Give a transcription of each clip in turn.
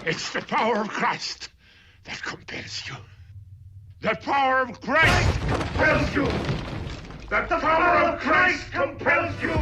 It's the power of Christ that compels you. The power of Christ compels you. The power of Christ compels you.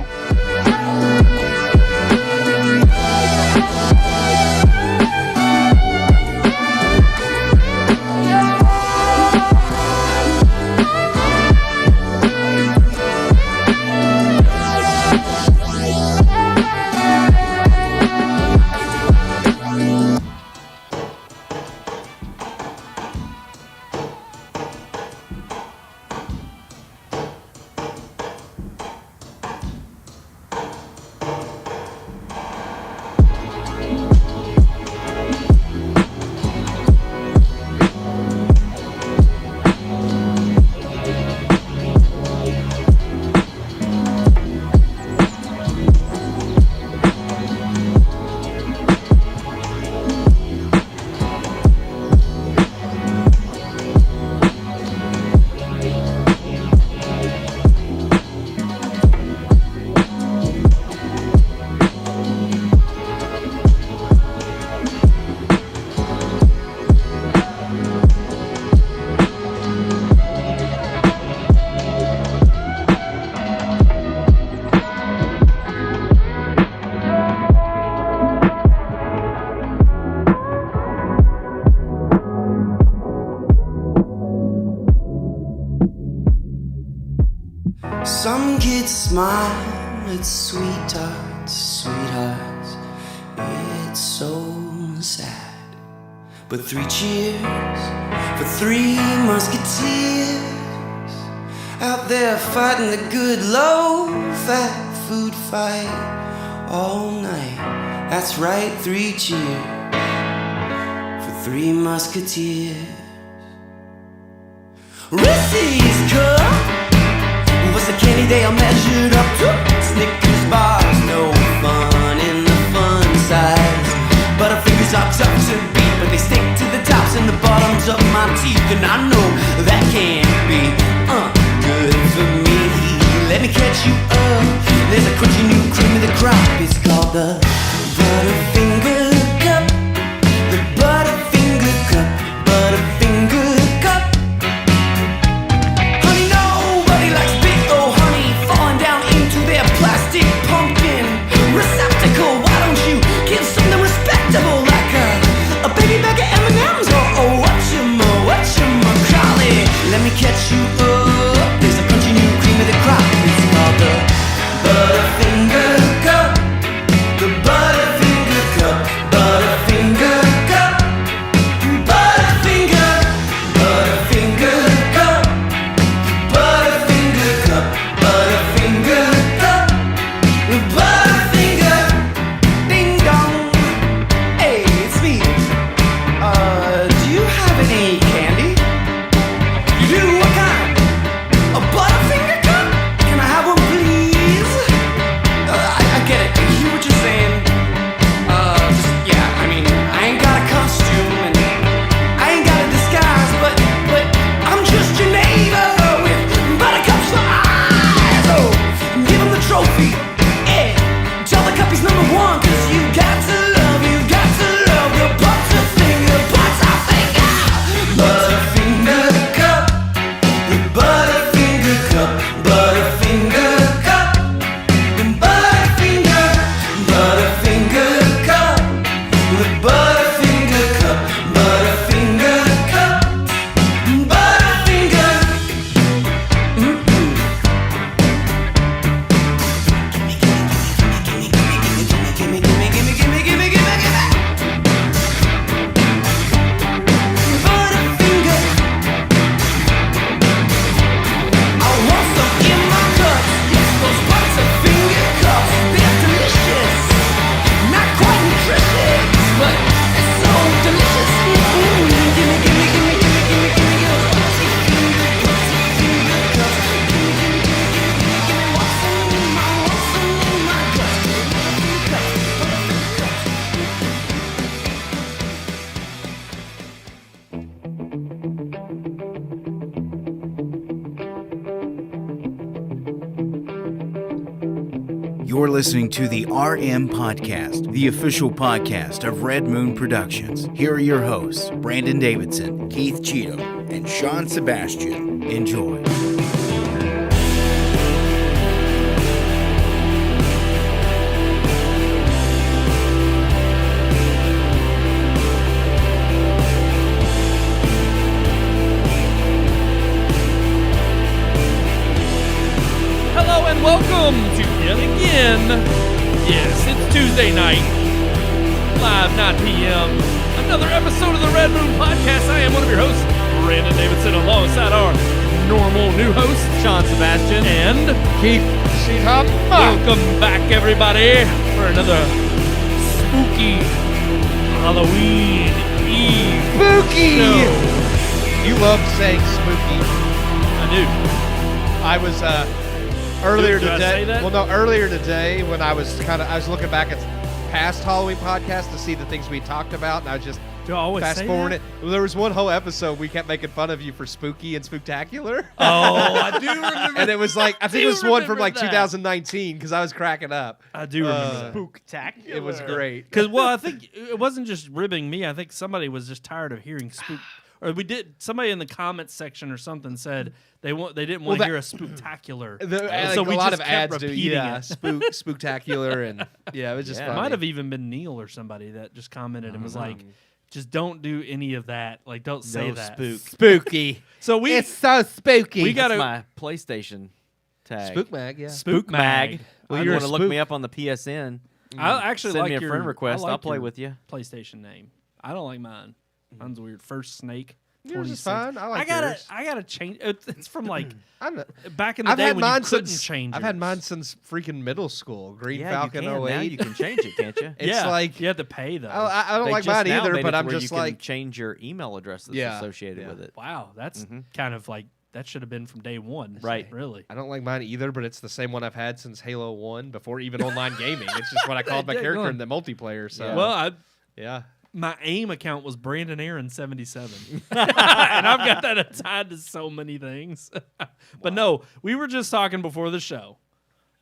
Some kids smile at sweethearts, sweethearts. It's so sad. But 3 cheers for 3 musketeers out there fighting the good low-fat food fight all night. That's right, 3 cheers for 3 musketeers. Reese's cup was the candy they all measured up to. Snickers bars, no fun in the fun size. Butterfingers are tough to beat, but they stick to the tops and the bottoms of my teeth. And I know that can't be good for me. Let me catch you up. There's a crunchy new cream of the crop. It's called the Butterfinger Cup. The Butterfinger Cup. Butterfinger Cup. Plastic pumpkin receptacle. Why don't you give something respectable like a baby bag of M&M's or whatchamacallit? Let me catch you up. There's a crunchy new cream of the crop. It's called the Butterfinger Cup. The You're listening to the RMPodcast, the official podcast of Red Moon Productions. Here are your hosts, Brandon Davidson, Keith Cheatham, and Sean Sebastian. Enjoy. Welcome to yet again. Yes, it's Tuesday night, live 9 p.m. Another episode of the Red Moon Podcast. I am one of your hosts, Brandon Davidson, alongside our normal new host, Sean Sebastian, and Keith Cheatham. Welcome back, everybody, for another spooky Halloween Eve. Spooky! show. You love saying spooky. I do. I was earlier Did I today. say that? Well, no, earlier today when I was looking back at past Halloween podcasts to see the things we talked about, and I was just Do I always fast say forwarding that? it. Well, there was one whole episode we kept making fun of you for spooky and spooktacular. Oh, I do remember. And it was like, I think it was do one from remember like that. 2019 because I was cracking up. I do remember that. Spooktacular. It was great. Because, well, I think it wasn't just ribbing me. I think somebody was just tired of hearing spook. Or somebody in the comments section or something said they didn't want to hear a spooktacular. So we a lot just of kept ads do, repeating yeah, it. spooktacular, and yeah, it was just Yeah. It funny. might have even been Neil or somebody that just commented and was like, just don't do any of that. Like, don't say No that. spook. spooky. So we It's so spooky. We got That's to my PlayStation tag. Spook Mag, yeah. Spook Mag. Well, you you're want a to look spook. me up on the PSN. I actually Send like me a your friend request. I like I'll play your with you. PlayStation name. I don't like mine. Mine's weird. First Snake. Yours is 26. fine. I like gotta, yours. I gotta change. It's from like I'm not, back in the I've day had when mine you couldn't since change. I've had yours. mine since freaking middle school. Green Yeah, Falcon you can. Now 08. you can change it, can't you? It's yeah, like you had to pay though. I don't They like just mine now either, made but it I'm where just you can like change your email address that's Yeah, associated yeah. with it. Wow, that's Mhm. kind of like that should have been from day one. Right. Really. I don't like mine either, but it's the same one I've had since Halo 1 before even online gaming. It's just what I called my Yeah, go character on. in the multiplayer. So Well, yeah. my AIM account was Brandon Aaron 77, and I've got that tied to so many things. But no, we were just talking before the show,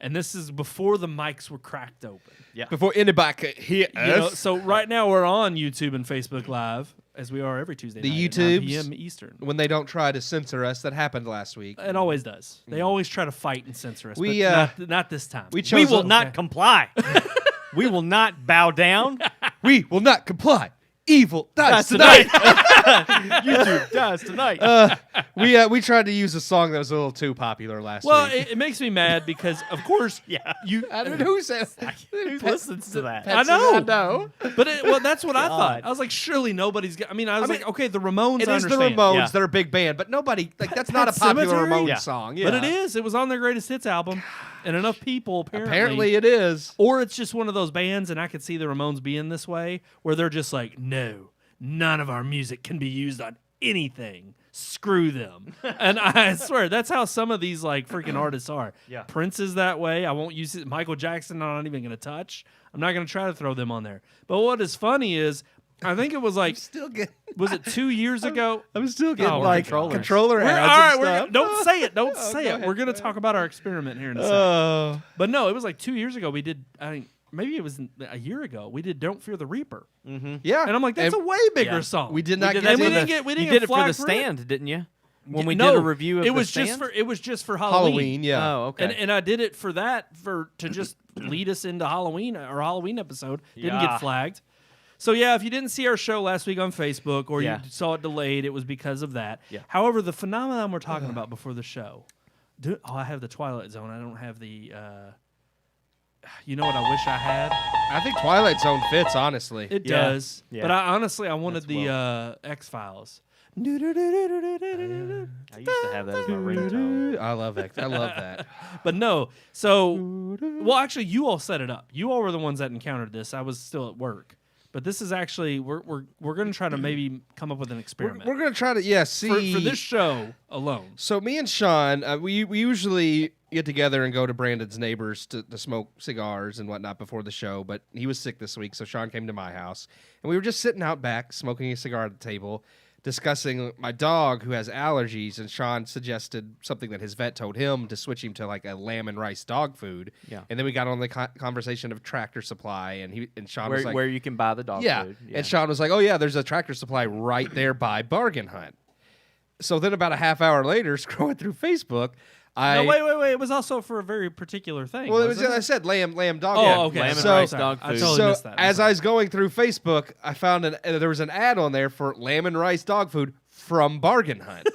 and this is before the mics were cracked open. Before anybody could hear You know, us, so right now we're on YouTube and Facebook Live, as we are every Tuesday The night at 9 YouTubes. p.m. Eastern. when they don't try to censor us, that happened last week. It always does. They always try to fight and censor us. We, but not this time. we chose We will a- not comply. We will not bow down. We will not comply. Evil dies That's tonight. YouTube does tonight. We tried to use a song that was a little too popular last Well, week. it makes me mad because, of course, Yeah. you. I don't know who says Who listens to that? I know. I know. But that's what I thought. God. I was like, surely nobody's. I mean, I was I mean, like, okay, the Ramones. It I is the understand. Ramones. Yeah. They're a big band, but nobody that's not a Pet popular Sematary? Ramones Yeah. song. Yeah. But it is. It was on their greatest hits album, and enough people Apparently, it is. Or it's just one of those bands, and I could see the Ramones being this way, where they're just like, no, none of our music can be used on anything. Screw them. And I swear, that's how some of these like freaking artists are. Yeah. Prince is that way. I won't use it. Michael Jackson, I'm not even going to touch. I'm not going to try to throw them on there. But what is funny is, I think it was like, Still get. was it 2 years ago? I'm still getting Oh, like controllers. controller We're, ads all right, and we're, stuff. don't say it. Don't Oh, say go it. ahead, We're going to go talk about our experiment here in a second. Oh. But no, it was like 2 years ago. We did. I mean, maybe it was a year ago. We did "Don't Fear the Reaper," Yeah. and I'm like, that's And a way bigger Yeah. song. we did not did get and that we for didn't the- get. We You didn't did get it for the flagged it. stand, didn't you? When we No, did a review of it the was stand? just for. It was just for Halloween. Halloween, yeah. Oh, okay. And I did it for that to just lead us into Halloween or Halloween episode. Didn't Yeah. get flagged. So yeah, if you didn't see our show last week on Facebook or Yeah. you saw it delayed, it was because of that. Yeah. However, the phenomenon we're talking about before the show. I have the Twilight Zone. I don't have the. You know what I wish I had? I think Twilight Zone fits, honestly. It Yeah. does. Yeah. But I honestly wanted That's the X Files. I used to have that as my ringtone. I love it. I love that. But no. So, well, actually, you all set it up. You all were the ones that encountered this. I was still at work. But this is actually we're going to try to maybe come up with an experiment We're gonna try to see for this show alone. So me and Sean, we usually get together and go to Brandon's neighbors to smoke cigars and whatnot before the show. But he was sick this week, so Sean came to my house, and we were just sitting out back smoking a cigar at the table, discussing my dog who has allergies, and Sean suggested something that his vet told him to switch him to like a lamb and rice dog food. Yeah. And then we got on the conversation of Tractor Supply, and Sean was like, where you can buy the dog food. Yeah. And Sean was like, oh yeah, there's a Tractor Supply right there by Bargain Hunt. So then about a half hour later, scrolling through Facebook, No, wait. It was also for a very particular thing. Well, it was, I said lamb dog. Oh, okay. Lamb and So- rice dog I food. totally missed that. As I was going through Facebook, I found there was an ad on there for lamb and rice dog food from Bargain Hunt.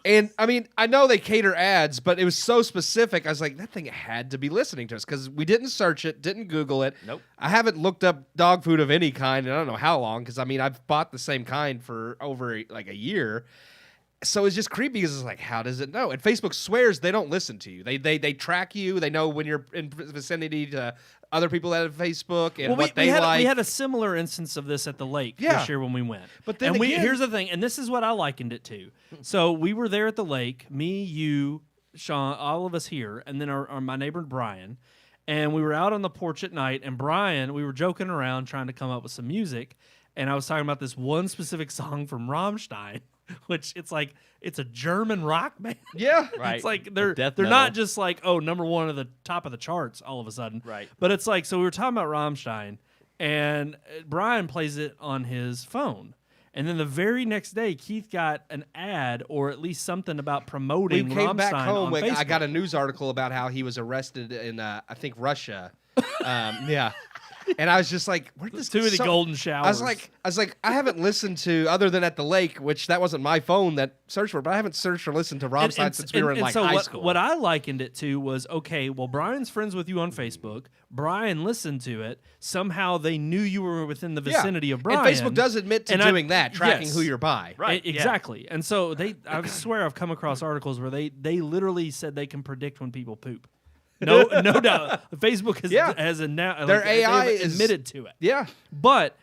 And I mean, I know they cater ads, but it was so specific. I was like, that thing had to be listening to us because we didn't search it, didn't Google it. Nope. I haven't looked up dog food of any kind, and I don't know how long because I mean, I've bought the same kind for over like a year. So it's just creepy because it's like, how does it know? And Facebook swears they don't listen to you. They track you. They know when you're in vicinity to other people that have Facebook and what they like. We had a similar instance of this at the lake this year when we went. But then again- here's the thing, and this is what I likened it to. So we were there at the lake, me, you, Sean, all of us here, and then my neighbor Brian. And we were out on the porch at night, and Brian, we were joking around trying to come up with some music. And I was talking about this one specific song from Rammstein, which it's a German rock band. Yeah. Right. It's like they're death not metal. just like, oh, #1 at the top of the charts all of a sudden. Right. But it's like, so we were talking about Rammstein, and Brian plays it on his phone. And then the very next day, Keith got an ad or at least something about We promoting came Rammstein back home. on I Facebook. got a news article about how he was arrested in, I think, Russia. Yeah. And I was just like, where did this Too many so- golden showers. I was like, I haven't listened to other than at the lake, which that wasn't my phone that searched for, but I haven't searched or listened to Rammstein since we were in like so high what, school. What I likened it to was, okay, well, Brian's friends with you on Facebook. Brian listened to it. Somehow they knew you were within the vicinity of Brian. And Facebook does admit to And doing that, tracking yes. who you're by. Right. Exactly. And so I swear I've come across articles where they literally said they can predict when people poop. No doubt. Facebook has Their AI they've is- admitted to it. Yeah. But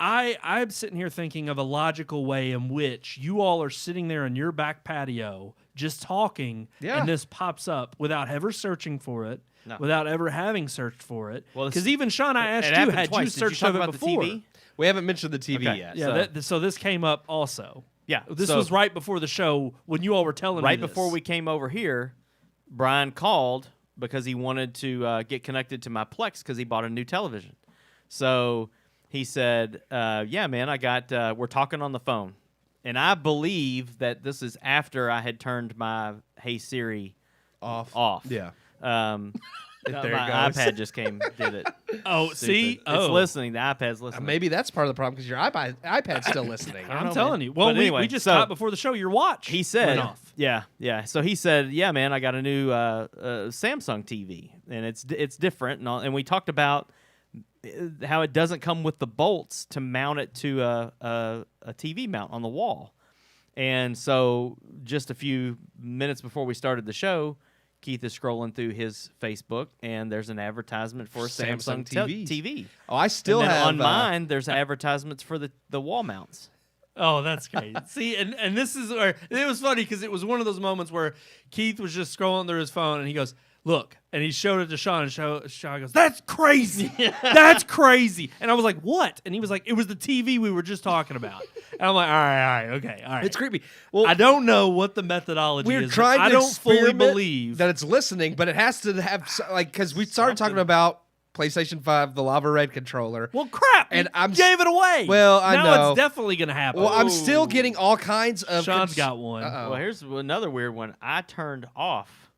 I'm sitting here thinking of a logical way in which you all are sitting there in your back patio just talking, Yeah. and this pops up without ever searching for it, No. without ever having searched for it. Well, Because even Sean, I asked it you, happened had twice. you Did searched talk of it about before? the TV? We haven't mentioned the TV Okay. yet. Yeah, So- so this came up also. Yeah. This so was right before the show when you all were telling me right this. before we came over here. Brian called because he wanted to get connected to my Plex because he bought a new television. So he said, "Yeah, man, I got. We're talking on the phone." And I believe that this is after I had turned my Hey Siri off. Yeah. My There it goes. iPad just did it. Oh, Stupid. see? It's Oh. listening. The iPad's listening. Maybe that's part of the problem because your iPad's still listening. I'm know, telling man. you. Well, But we anyway, just so- caught before the show your watch. He said, went off. Yeah. So he said, "Yeah, man, I got a new Samsung TV, and it's different." And we talked about how it doesn't come with the bolts to mount it to a TV mount on the wall. And so, just a few minutes before we started the show, Keith is scrolling through his Facebook, and there's an advertisement for a Samsung TV. Oh, I still and then have on mine. There's advertisements for the wall mounts. Oh, that's great. See, and this is where it was funny because it was one of those moments where Keith was just scrolling through his phone and he goes, "Look," and he showed it to Sean, and Sean goes, "That's crazy. That's crazy." And I was like, "What?" And he was like, "It was the TV we were just talking about." And I'm like, all right, okay, all right. It's creepy. Well, I don't know what the methodology we're is. but trying to I don't fully experiment believe that it's listening, but it has to have because we started talking about PlayStation 5, the Lava Red controller. Well, crap! And you I'm gave it away. Well, I now know. it's definitely gonna happen. Well, I'm still getting all kinds of. Sean's got one. Uh-oh. Well, here's another weird one. I turned off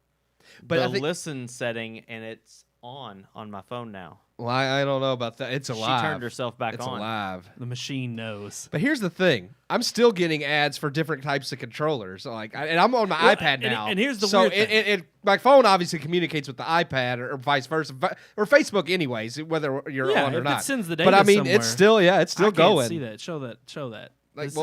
But I the think- listen setting, and it's on my phone now. Well, I don't know about that. It's alive. She turned herself back it's on. alive. The machine knows. But here's the thing: I'm still getting ads for different types of controllers. And I'm on my Well, iPad now. and here's the so weird thing. it my phone obviously communicates with the iPad or vice versa, or Facebook, anyways, whether you're Yeah, on or if not. it sends the but data I mean, somewhere. it's still it's still I can't going. see that. Show that. Like, this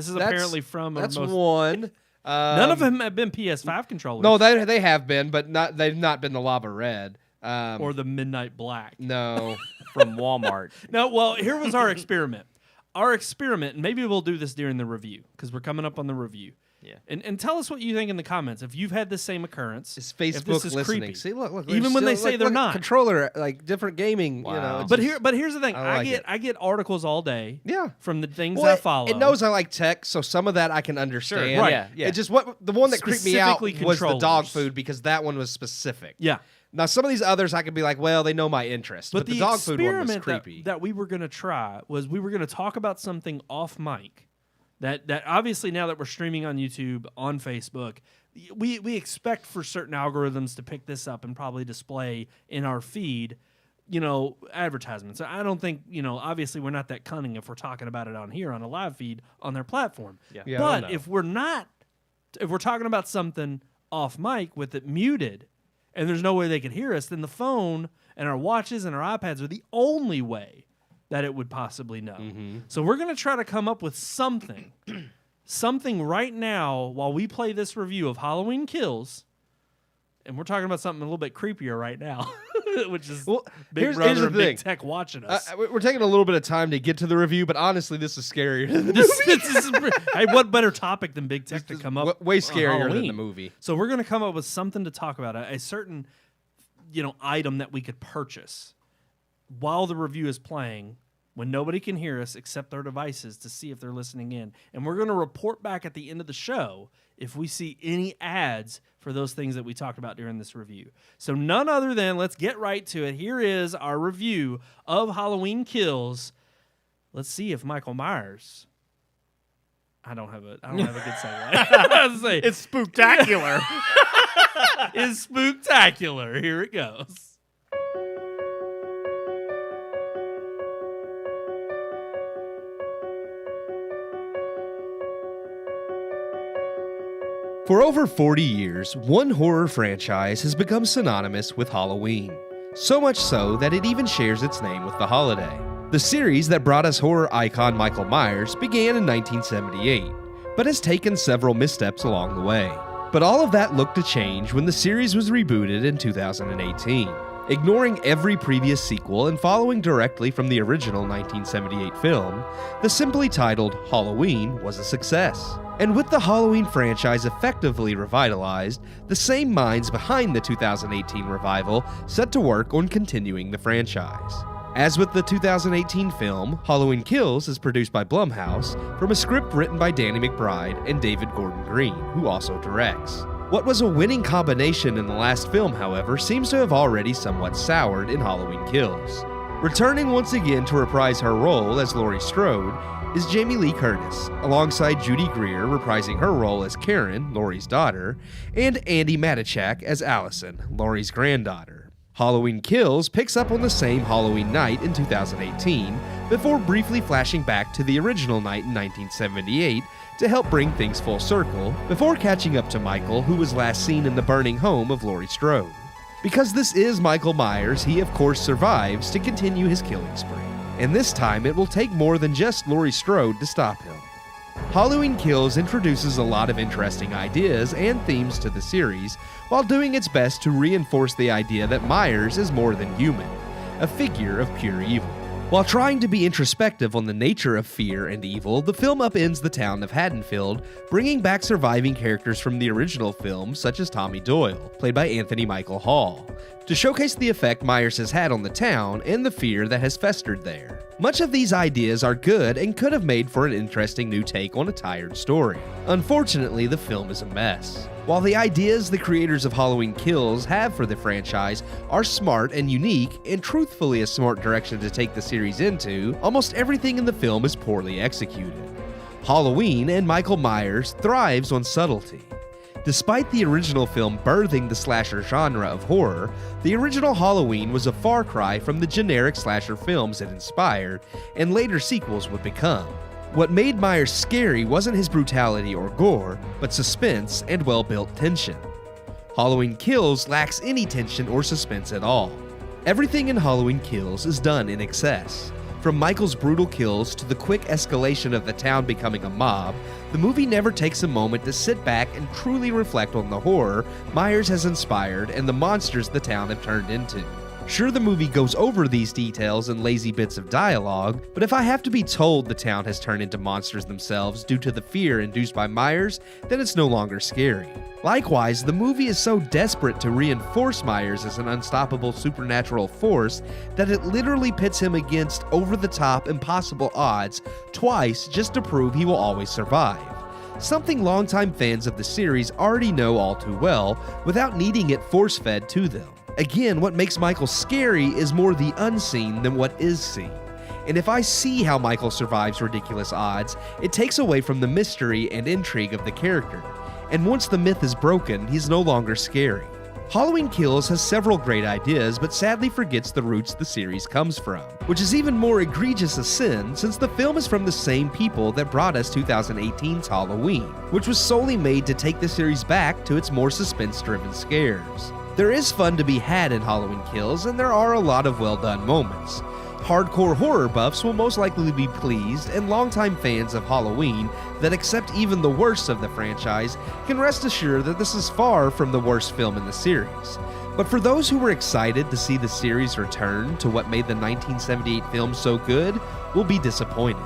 is that's- apparently from that's most, one. None of them have been PS5 controllers. No, they have been, but they've not been the Lava Red. or the Midnight Black. No. From Walmart. No, well, here was our experiment. Our experiment, and maybe we'll do this during the review because we're coming up on the review. Yeah. And tell us what you think in the comments. If you've had the same occurrence, Is if this Facebook is listening? creepy. See, look. Even when they say they're not. controller, like different gaming. Wow. You know, it's But just- but here's the thing. I like it. I get articles all day. Yeah. From the things Well, I follow. It knows I like tech, so some of that I can understand. Right. Yeah. It just the one that creeped me out Specifically was the dog controllers. food because that one was specific. Yeah. Now some of these others I could be like, well, they know my interest, but the dog food one was experiment creepy. that we were going to try was we were going to talk about something off mic. That obviously now that we're streaming on YouTube, on Facebook, we expect for certain algorithms to pick this up and probably display in our feed, advertisements. I don't think, obviously we're not that cunning if we're talking about it on here on a live feed on their platform. Yeah. Yeah, I don't But know. if we're talking about something off mic with it muted and there's no way they could hear us, then the phone and our watches and our iPads are the only way that it would possibly know. So we're going to try to come up with something right now while we play this review of Halloween Kills. And we're talking about something a little bit creepier right now, which is Big here's Brother the and Big thing. Tech watching us. We're taking a little bit of time to get to the review, but honestly, this is scarier than the This is hey, what better topic than Big Tech to come up way on scarier than Halloween? the movie. So we're going to come up with something to talk about, a certain item that we could purchase while the review is playing when nobody can hear us except their devices to see if they're listening in. And we're going to report back at the end of the show if we see any ads for those things that we talked about during this review. So none other than, let's get right to it. Here is our review of Halloween Kills. Let's see if Michael Myers... I don't have a good segue. I was gonna say, It's spooktacular. it's spooktacular. Here it goes. For over 40 years, one horror franchise has become synonymous with Halloween. So much so that it even shares its name with the holiday. The series that brought us horror icon Michael Myers began in 1978, but has taken several missteps along the way. But all of that looked to change when the series was rebooted in 2018. Ignoring every previous sequel and following directly from the original 1978 film, the simply titled Halloween was a success. And with the Halloween franchise effectively revitalized, the same minds behind the 2018 revival set to work on continuing the franchise. As with the 2018 film, Halloween Kills is produced by Blumhouse from a script written by Danny McBride and David Gordon Green, who also directs. What was a winning combination in the last film, however, seems to have already somewhat soured in Halloween Kills. Returning once again to reprise her role as Laurie Strode is Jamie Lee Curtis, alongside Judy Greer reprising her role as Karen, Laurie's daughter, and Andy Matichak as Allison, Laurie's granddaughter. Halloween Kills picks up on the same Halloween night in 2018, before briefly flashing back to the original night in 1978 to help bring things full circle, before catching up to Michael, who was last seen in the burning home of Laurie Strode. Because this is Michael Myers, he of course survives to continue his killing spree. And this time it will take more than just Laurie Strode to stop him. Halloween Kills introduces a lot of interesting ideas and themes to the series, while doing its best to reinforce the idea that Myers is more than human, a figure of pure evil. While trying to be introspective on the nature of fear and evil, the film upends the town of Haddonfield, bringing back surviving characters from the original film, such as Tommy Doyle, played by Anthony Michael Hall, to showcase the effect Myers has had on the town and the fear that has festered there. Much of these ideas are good and could have made for an interesting new take on a tired story. Unfortunately, the film is a mess. While the ideas the creators of Halloween Kills have for the franchise are smart and unique, and truthfully a smart direction to take the series into, almost everything in the film is poorly executed. Halloween and Michael Myers thrives on subtlety. Despite the original film birthing the slasher genre of horror, the original Halloween was a far cry from the generic slasher films it inspired and later sequels would become. What made Myers scary wasn't his brutality or gore, but suspense and well-built tension. Halloween Kills lacks any tension or suspense at all. Everything in Halloween Kills is done in excess. From Michael's brutal kills to the quick escalation of the town becoming a mob, the movie never takes a moment to sit back and truly reflect on the horror Myers has inspired and the monsters the town have turned into. Sure, the movie goes over these details in lazy bits of dialogue, but if I have to be told the town has turned into monsters themselves due to the fear induced by Myers, then it's no longer scary. Likewise, the movie is so desperate to reinforce Myers as an unstoppable supernatural force that it literally pits him against over-the-top impossible odds twice just to prove he will always survive. Something longtime fans of the series already know all too well without needing it force-fed to them. Again, what makes Michael scary is more the unseen than what is seen. And if I see how Michael survives ridiculous odds, it takes away from the mystery and intrigue of the character. And once the myth is broken, he's no longer scary. Halloween Kills has several great ideas, but sadly forgets the roots the series comes from, which is even more egregious a sin since the film is from the same people that brought us 2018's Halloween, which was solely made to take the series back to its more suspense-driven scares. There is fun to be had in Halloween Kills, and there are a lot of well-done moments. Hardcore horror buffs will most likely be pleased, and longtime fans of Halloween that accept even the worst of the franchise can rest assured that this is far from the worst film in the series. But for those who were excited to see the series return to what made the 1978 film so good, will be disappointed.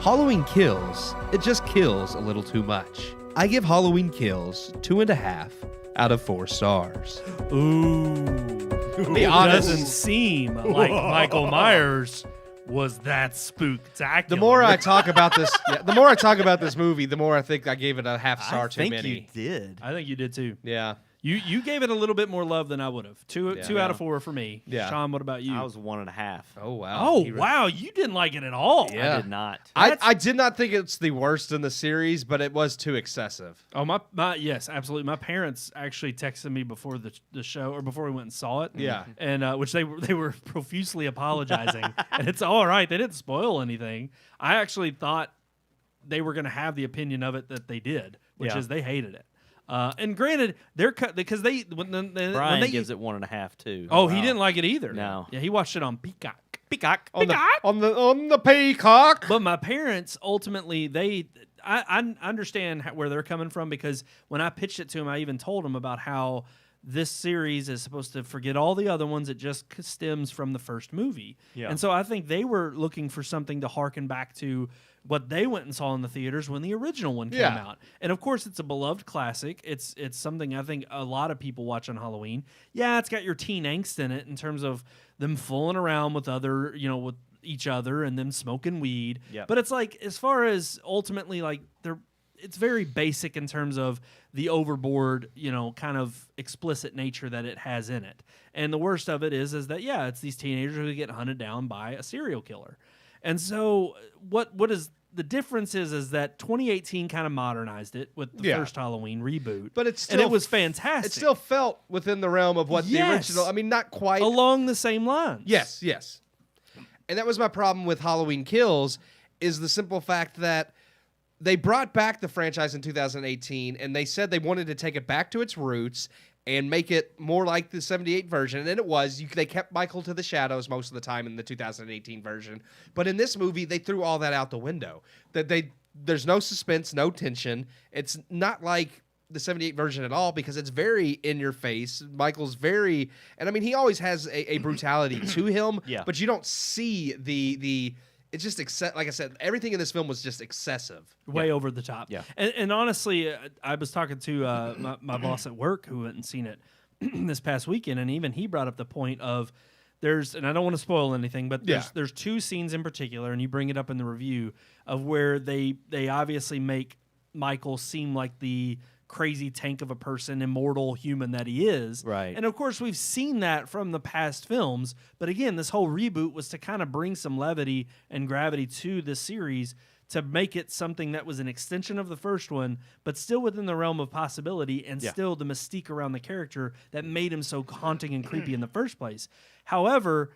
Halloween Kills, it just kills a little too much. I give Halloween Kills 2.5 out of 4 stars. Be honest, doesn't seem like Michael Myers was that spooktacular. The more I talk about this, movie, the more I think I gave it a half star too many. I think you did. I think you did too. Yeah. You gave it a little bit more love than I would have. Two out of 4 for me. Yeah. Sean, what about you? I was 1.5. Oh wow. Oh wow, you didn't like it at all. Yeah. I did not. I did not think it's the worst in the series, but it was too excessive. Oh my yes, absolutely. My parents actually texted me before the show or before we went and saw it. Yeah. And which they were profusely apologizing. And it's all right. They didn't spoil anything. I actually thought they were going to have the opinion of it that they did, which is they hated it. And granted, they're cut because Brian gives it 1.5 too. Oh, wow. He didn't like it either. No. Yeah, he watched it on Peacock. On the Peacock. But my parents ultimately I understand where they're coming from because when I pitched it to them, I even told them about how this series is supposed to forget all the other ones. It just stems from the first movie. Yeah. And so I think they were looking for something to harken back to what they went and saw in the theaters when the original one came out. And of course, it's a beloved classic. It's something I think a lot of people watch on Halloween. Yeah, it's got your teen angst in it in terms of them fooling around with with each other and them smoking weed. Yep. But it's like, as far as ultimately, like, it's very basic in terms of the overboard, kind of explicit nature that it has in it. And the worst of it is that, it's these teenagers who get hunted down by a serial killer. And so what is the difference is that 2018 kind of modernized it with the first Halloween reboot. But and it was fantastic. It still felt within the realm of what the original, I mean, not quite. Along the same lines. Yes. And that was my problem with Halloween Kills, is the simple fact that they brought back the franchise in 2018, and they said they wanted to take it back to its roots and make it more like the 78 version. And it was. They kept Michael to the shadows most of the time in the 2018 version. But in this movie, they threw all that out the window. There's no suspense, no tension. It's not like the 78 version at all because it's very in your face. Michael's very... And I mean, he always has a brutality to him, but you don't see the it's just like I said, everything in this film was just excessive, way over the top. Yeah, and honestly, I was talking to my boss at work who hadn't seen it this past weekend, and even he brought up the point of and I don't want to spoil anything, but there's 2 scenes in particular, and you bring it up in the review of where they obviously make Michael seem like the crazy tank of a person, immortal human that he is. Right. And of course, we've seen that from the past films. But again, this whole reboot was to kind of bring some levity and gravity to this series to make it something that was an extension of the first one, but still within the realm of possibility and still the mystique around the character that made him so haunting and creepy in the first place. However,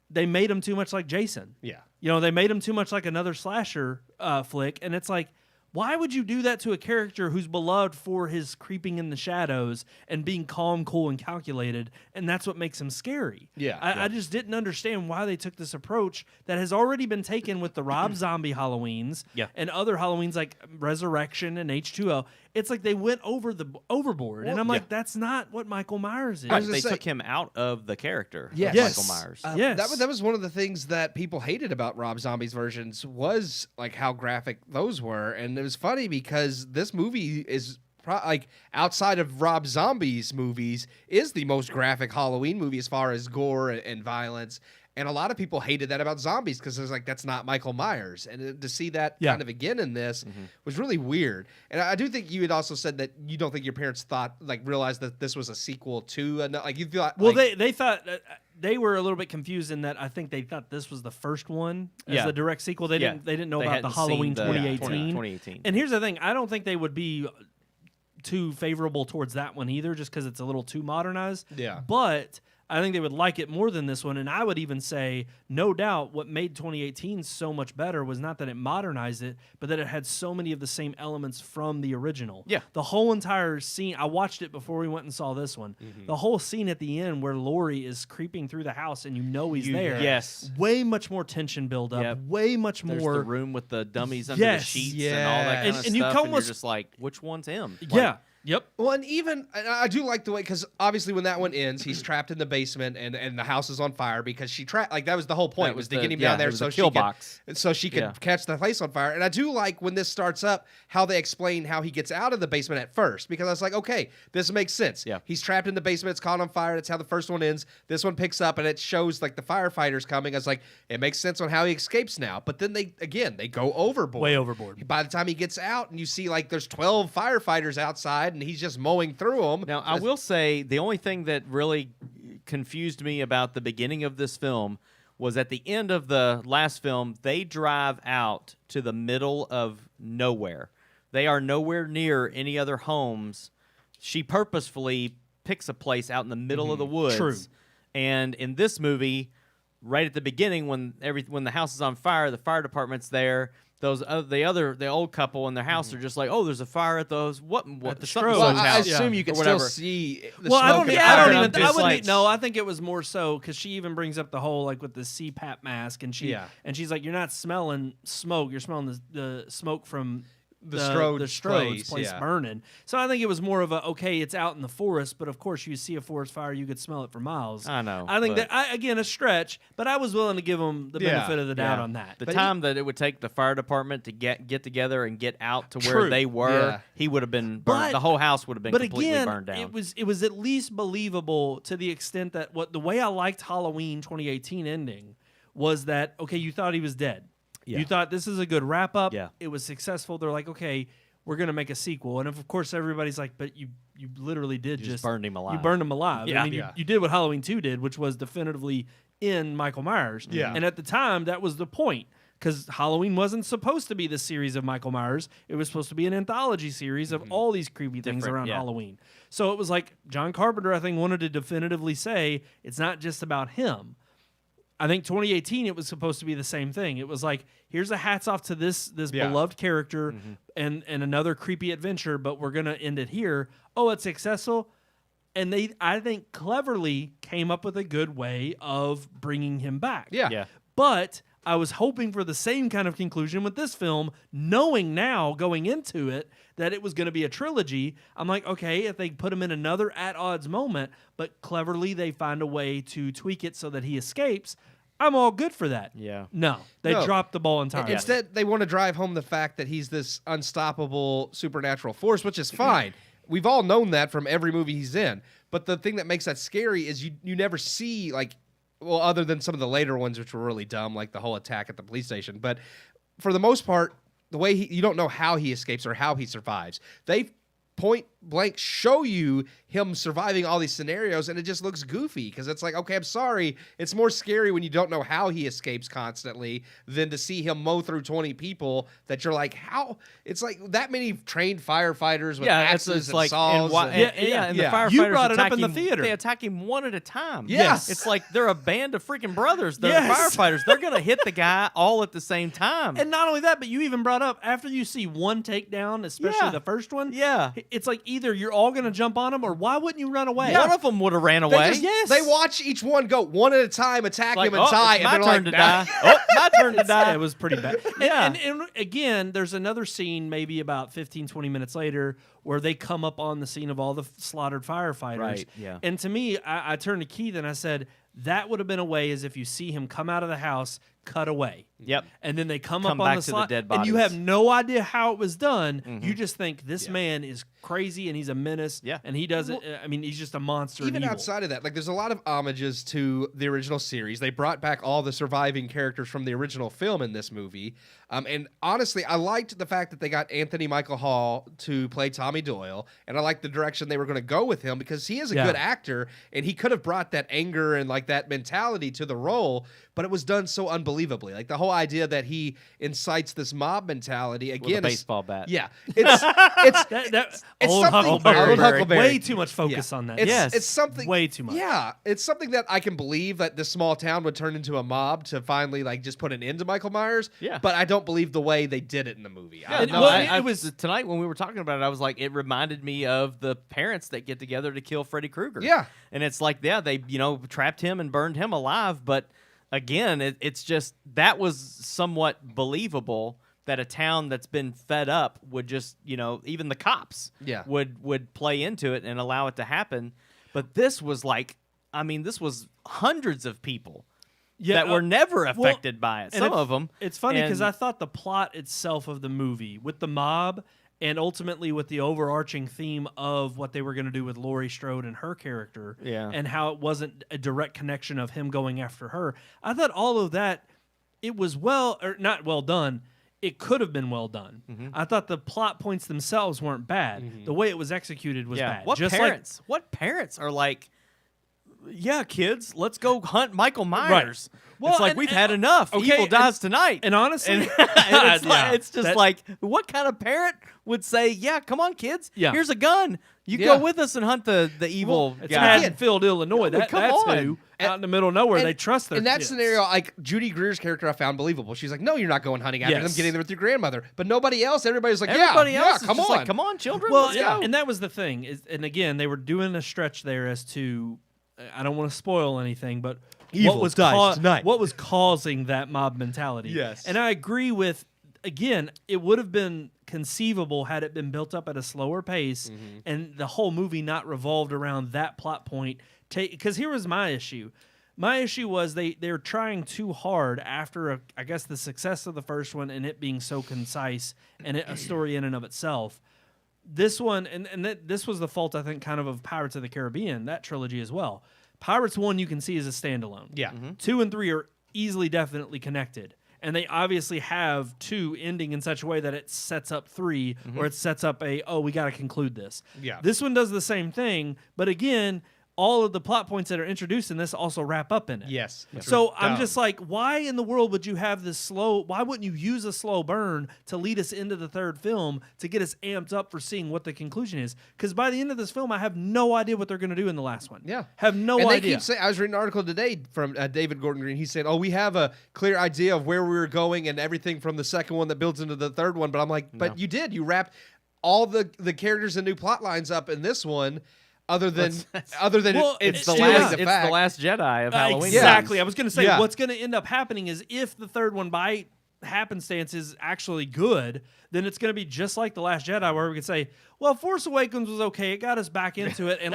they made him too much like Jason. Yeah. They made him too much like another slasher flick. And it's like, why would you do that to a character who's beloved for his creeping in the shadows and being calm, cool, and calculated, and that's what makes him scary? I just didn't understand why they took this approach that has already been taken with the Rob Zombie Halloweens and other Halloweens like Resurrection and H2O. it's like they went overboard, and I'm like, that's not what Michael Myers is. Right, they took him out of the character Yes. of Michael Myers. Yes. That was one of the things that people hated about Rob Zombie's versions was like how graphic those were, and it was funny because this movie is like outside of Rob Zombie's movies is the most graphic Halloween movie as far as gore and violence. And a lot of people hated that about zombies because it was like, that's not Michael Myers. And to see that kind of again in this was really weird. And I do think you had also said that you don't think your parents realized that this was a sequel to, like you thought. Well, they thought, they were a little bit confused in that I think they thought this was the first one as the direct sequel. They didn't know about the Halloween 2018. And here's the thing, I don't think they would be too favorable towards that one either, just because it's a little too modernized. Yeah. But I think they would like it more than this one. And I would even say, no doubt, what made 2018 so much better was not that it modernized it, but that it had so many of the same elements from the original. Yeah. The whole entire scene, I watched it before we went and saw this one. The whole scene at the end where Laurie is creeping through the house and you know he's there. Yes. Way much more tension build up. Yep. Way much There's more. the room with the dummies under the sheets and all that kind of and stuff. you And you're almost- just like, which one's him? Yeah. Yep. Well, and even I do like the way, because obviously when that one ends, he's trapped in the basement and the house is on fire because she trapped. Like that was the whole point, That was was to the- get him yeah, down there it was so a she kill could, box. so she could catch the place on fire. And I do like when this starts up how they explain how he gets out of the basement at first, because I was like, okay, this makes sense. Yeah. He's trapped in the basement. It's caught on fire. That's how the first one ends. This one picks up and it shows like the firefighters coming. I was like, it makes sense on how he escapes now. But then they go overboard. Way overboard. By the time he gets out and you see like there's 12 firefighters outside and he's just mowing through them. Now, I will say the only thing that really confused me about the beginning of this film was at the end of the last film, they drive out to the middle of nowhere. They are nowhere near any other homes. She purposefully picks a place out in the middle of the woods. True. And in this movie, right at the beginning, when the house is on fire, the fire department's there. The old couple in their house are just like, oh, there's a fire at those At the something's Stroh's Well, I house. assume you can or still whatever. see the Well, I smoke don't. and I fire. don't I'm even. I just wouldn't. like- No, I think it was more so because she even brings up the whole like with the CPAP mask, and she's like, you're not smelling smoke. You're smelling the smoke from The Stroh's place yeah. burning. So I think it was more of a okay, it's out in the forest, but of course you see a forest fire, you could smell it for miles. I know, I think but- that again a stretch, but I was willing to give them the benefit of the doubt on that. The But time that it would take the fire department to get together and get out to where True. they were, Yeah. he would have been burned. But- The whole house would have been but completely again, burned down. it was at least believable to the extent that the way I liked Halloween 2018 ending was that okay, you thought he was dead. Yeah. You thought this is a good wrap up. Yeah. It was successful. They're like, okay, we're gonna make a sequel, and of course everybody's like, but you literally did just burned him alive. You burned him alive. Yeah. I mean, Yeah. you did what Halloween 2 did, which was definitively in Michael Myers. Yeah. And at the time, that was the point. Because Halloween wasn't supposed to be the series of Michael Myers. It was supposed to be an anthology series of all these creepy things Different, around yeah. Halloween. So it was like John Carpenter, I think, wanted to definitively say it's not just about him. I think 2018, it was supposed to be the same thing. It was like, here's a hats off to this Yeah. beloved character and another creepy adventure, but we're going to end it here. Oh, it's successful. And they, I think, cleverly came up with a good way of bringing him back. Yeah. Yeah. But I was hoping for the same kind of conclusion with this film, knowing now going into it that it was going to be a trilogy. I'm like, okay, if they put him in another at odds moment, but cleverly they find a way to tweak it so that he escapes, I'm all good for that. Yeah. No, they No. dropped the ball entirely. Instead, they want to drive home the fact that he's this unstoppable supernatural force, which is fine. We've all known that from every movie he's in. But the thing that makes that scary is you never see, like, well, other than some of the later ones, which were really dumb, like the whole attack at the police station. But for the most part, the way you don't know how he escapes or how he survives. They point blank show you him surviving all these scenarios, and it just looks goofy because it's like, okay, I'm sorry, it's more scary when you don't know how he escapes constantly than to see him mow through 20 people that you're like, how? It's like that many trained firefighters with axes and saws. And the Yeah. firefighters You brought it up attack in the him- theater. They attack him one at a time. Yes. It's like they're a band of freaking brothers. They're Yes. firefighters. They're going to hit the guy all at the same time. And not only that, but you even brought up after you see one takedown, especially Yeah. the first one. Yeah. It's like either you're all going to jump on him, or why wouldn't you run away? One of them would have ran away. They watch each one go one at a time, attack Like, him and die, it's and my they're turn like, to die. Oh, my turn to die. Yeah, it was pretty bad. Yeah. And again, there's another scene maybe about 15, 20 minutes later where they come up on the scene of all the slaughtered firefighters. Right, yeah. And to me, I turned to Keith and I said, that would have been a way as if you see him come out of the house, cut away. Yep. And then they come Come up on back the to the slot, dead and you bodies. have no idea how it was done. You just think this man is crazy and he's a menace. Yeah. And he doesn't. I mean, he's just a monster. even and evil. outside of that, like there's a lot of homages to the original series. They brought back all the surviving characters from the original film in this movie. And honestly, I liked the fact that they got Anthony Michael Hall to play Tommy Doyle, and I liked the direction they were going to go with him because he is a good actor, and he could have brought that anger and like that mentality to the role, but it was done so unbelievably. Like the whole idea that he incites this mob mentality again, With a is- baseball bat. Yeah, it's That it's old something- Huckleberry. Old Huckleberry. Way too much focus Yeah. on that. It's, Yes. it's something Way too much. Yeah, it's something that I can believe that this small town would turn into a mob to finally like just put an end to Michael Myers. Yeah. but I don't believe the way they did it in the movie. Yeah, It- no, well, I it was- was tonight when we were talking about it. I was like, it reminded me of the parents that get together to kill Freddy Krueger. Yeah. and it's like, yeah, they trapped him and burned him alive. But again, it's just that was somewhat believable that a town that's been fed up would just even the cops would play into it and allow it to happen. But this was like, I mean, this was hundreds of people. That were never affected by it. and Some of them. It's funny because and- I thought the plot itself of the movie with the mob and ultimately with the overarching theme of what they were going to do with Laurie Strode and her character and how it wasn't a direct connection of him going after her. I thought all of that, it was not well done. It could have been well done. I thought the plot points themselves weren't bad. The way it was executed was bad. What parents are like, yeah, kids, let's go hunt Michael Myers. Well, it's like, and- we've and- had enough. okay, Evil and- dies tonight. And honestly, And it's, yeah, it's just that- like, what kind of parent would say, yeah, come on, kids, Yeah. here's a gun. You Yeah. go with us and hunt the evil It's guy. Haddonfield, Illinois. Yeah, come That's on. who out in the middle of nowhere. They trust their in that kids. scenario, like Judy Greer's character, I found believable. She's like, no, you're not going hunting after them, Yes. getting there with your grandmother. But nobody else, everybody's like, Everybody yeah, else is come just on. like, come on, children, Well, let's go. and that was the thing. And again, they were doing a stretch there as to, I don't want to spoil anything, but Evil dies tonight. what was causing that mob mentality. Yes. And I agree with, again, it would have been conceivable had it been built up at a slower pace and the whole movie not revolved around that plot point. Because here was my issue. My issue was they're trying too hard after, I guess, the success of the first one and it being so concise and a story in and of itself. This one, this was the fault, I think, kind of Pirates of the Caribbean, that trilogy as well. Pirates 1 you can see as a standalone. Yeah. 2 and 3 are easily, definitely connected. And they obviously have 2 ending in such a way that it sets up 3 or it sets up we got to conclude this. Yeah. This one does the same thing, but again, all of the plot points that are introduced in this also wrap up in it. Yes. So I'm just like, why in the world would you have this slow? Why wouldn't you use a slow burn to lead us into the third film to get us amped up for seeing what the conclusion is? Because by the end of this film, I have no idea what they're going to do in the last one. Yeah. Have no and idea. They keep saying, I was reading an article today from David Gordon Green. He said, we have a clear idea of where we were going and everything from the second one that builds into the third one. But I'm like, but you did. You wrapped all the characters and new plot lines up in this one. Other than Well, it's the stealing last, the it's fact. the last Jedi of Halloween. Exactly. I was going to say, Yeah. what's going to end up happening is if the third one by happenstance is actually good, then it's going to be just like The Last Jedi, where we can say, well, Force Awakens was okay. It got us back into it. And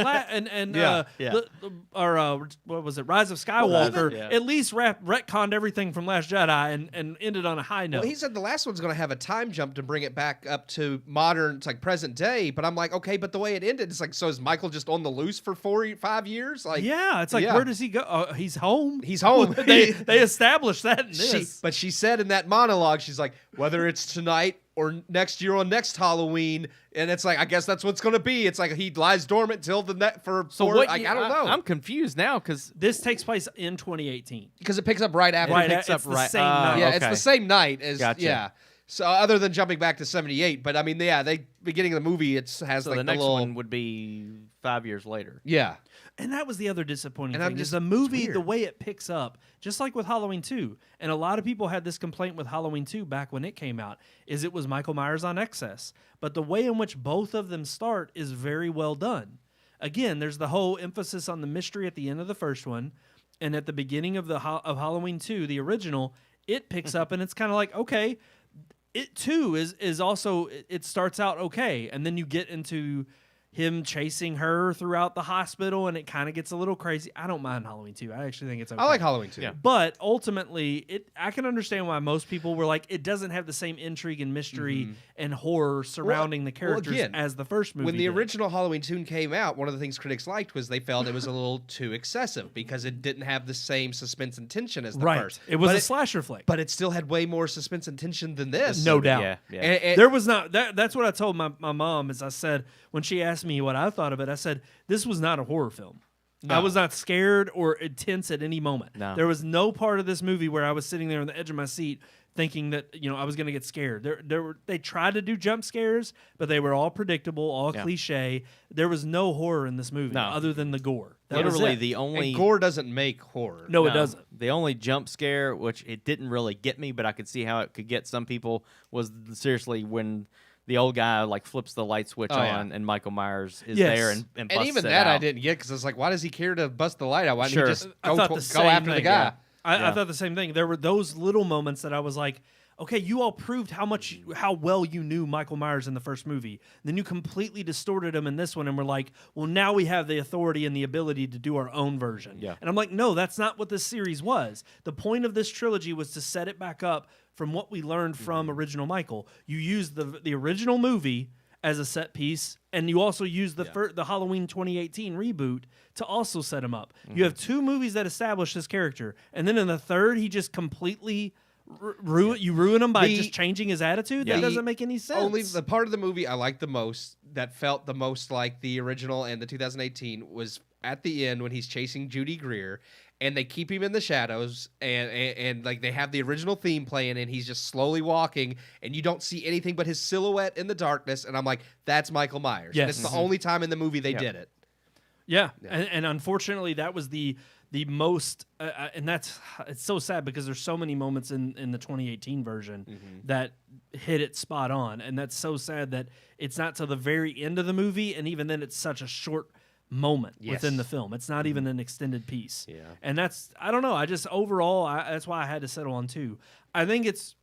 what was it? Rise of Skywalker Yeah. at least retconned everything from Last Jedi and ended on a high note. Well, he said the last one's going to have a time jump to bring it back up to modern, it's like present day. But I'm like, okay, but the way it ended, it's like, so is Michael just on the loose for 5 years? Like, yeah, it's like, yeah. where does he go? He's home. He's home. they established that in this. But she said in that monologue, she's like, whether it's tonight or next year on next Halloween, and it's like, I guess that's what's going to be. It's like he lies dormant till the net for. I don't know. I'm confused now because This takes place in 2018. because it picks up right after. Right, picks it's up the right- same night. Yeah, okay. it's the same night as Gotcha. yeah. So other than jumping back to 78, but I mean, yeah, beginning of the movie, it has So like the next little, one would be 5 years later. yeah. And that was the other disappointing And I'm thing. just- Is the movie, it's weird. the way it picks up, just like with Halloween 2, and a lot of people had this complaint with Halloween 2 back when it came out, is it was Michael Myers on excess. But the way in which both of them start is very well done. Again, there's the whole emphasis on the mystery at the end of the first one, and at the beginning of of Halloween 2, the original, it picks up and it's kind of like, okay, it too is also, it starts out okay, and then you get into him chasing her throughout the hospital, and it kind of gets a little crazy. I don't mind Halloween 2. I actually think it's okay. I like Halloween too. Yeah. But ultimately, I can understand why most people were like, it doesn't have the same intrigue and mystery and horror surrounding the characters again, as the first movie When the did. original Halloween 2 came out, one of the things critics liked was they felt it was a little too excessive because it didn't have the same suspense and tension as the right. first. It was But a slasher flick. but it still had way more suspense and tension than this. No doubt. Yeah, yeah. And- There was not that's what I told my mom, is I said, when she asked me what I thought of it, I said, this was not a horror film. I was not scared or intense at any moment. No. There was no part of this movie where I was sitting there on the edge of my seat thinking that, I was going to get scared. They tried to do jump scares, but they were all predictable, all Yeah. cliche. There was no horror in this movie No. other than the gore. That was Literally it. the only and gore doesn't make horror. No, it No. doesn't. The only jump scare, which it didn't really get me, but I could see how it could get some people, was seriously when the old guy like flips the light switch yeah. on and Michael Myers is Yes. there and busts And even it that I out. didn't get because it's like, why does he care to bust the light out? Why Sure. didn't he just I thought the go same after the thing, guy? yeah. I Yeah. thought the same thing. There were those little moments that I was like, okay, you all proved how well you knew Michael Myers in the first movie. Then you completely distorted him in this one, and we're like, well, now we have the authority and the ability to do our own version. Yeah. And I'm like, no, that's not what this series was. The point of this trilogy was to set it back up from what we learned from original Michael. You used the original movie as a set piece, and you also used the Halloween 2018 reboot to also set him up. You have two movies that establish this character, and then in the third, he just completely ruin him by just changing his attitude. That The doesn't make any sense. Only the part of the movie I liked the most, that felt the most like the original and the 2018, was at the end when he's chasing Judy Greer, and they keep him in the shadows, and like they have the original theme playing, and he's just slowly walking, and you don't see anything but his silhouette in the darkness, and I'm like, that's Michael Myers. And Yes. it's the only time in the movie they did it. Yeah, and unfortunately, that was the most, and it's so sad because there's so many moments in the 2018 version that hit it spot on, and that's so sad that it's not till the very end of the movie, and even then, it's such a short moment within the film. It's not even an extended piece. Yeah. And that's, I don't know. I just overall, that's why I had to settle on 2. I think it's,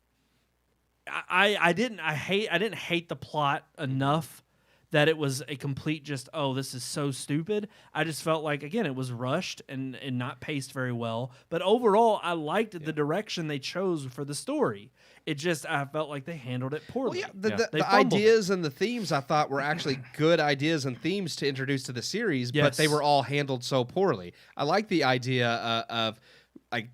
I didn't hate the plot enough that it was a complete just, oh, this is so stupid. I just felt like, again, it was rushed and not paced very well. But overall, I liked the direction they chose for the story. It just, I felt like they handled it poorly. Well, yeah, They the fumbled it. ideas and the themes I thought were actually good ideas and themes to introduce to the series, but Yes. they were all handled so poorly. I like the idea of like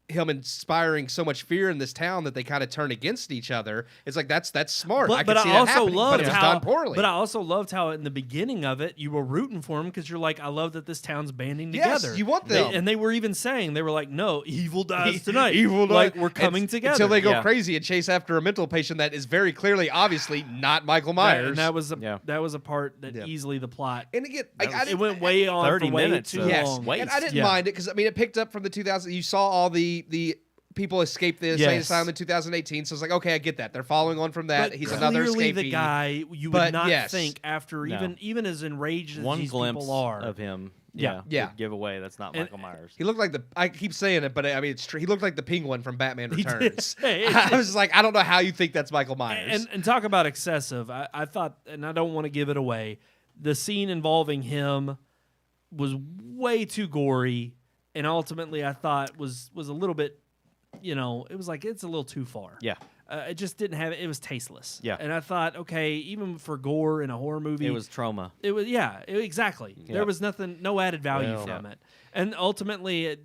him inspiring so much fear in this town that they kind of turn against each other. It's like that's smart. I But could see I that also happening, loved but it was how, done poorly. But I also loved how in the beginning of it you were rooting for him because you're like, I love that this town's banding Yes, together. you want them. And they were even saying, they were like, no, evil dies tonight. Evil like dies. we're coming together until they go Yeah. crazy and chase after a mental patient that is very clearly, obviously not Michael Myers. And that was Yeah. a part that easily the plot. And again, I It didn't- went way on 30 for way minutes too of- Yes, long. Waste. and I didn't Yeah. mind it because I mean it picked up from the 2000. You saw all the people escape the insane Yes. asylum in 2018, so it's like, okay, I get that. They're following on from that. But He's another clearly escapee. the guy you But would not yes. think after No. even as enraged as One these glimpse people are. of him. Yeah. Yeah. would give away that's not And- Michael Myers. He looked like I keep saying it, but I mean it's true. He looked like the penguin from Batman He did. Returns. Hey, I was just like, I don't know how you think that's Michael Myers. And talk about excessive. I thought, and I don't want to give it away, the scene involving him was way too gory, and ultimately I thought was a little bit, it was like it's a little too far. Yeah. It just didn't have it was tasteless. Yeah. And I thought, okay, even for gore in a horror movie, It was trauma. exactly. Yeah. There was no added value Well, from yeah. it. And ultimately,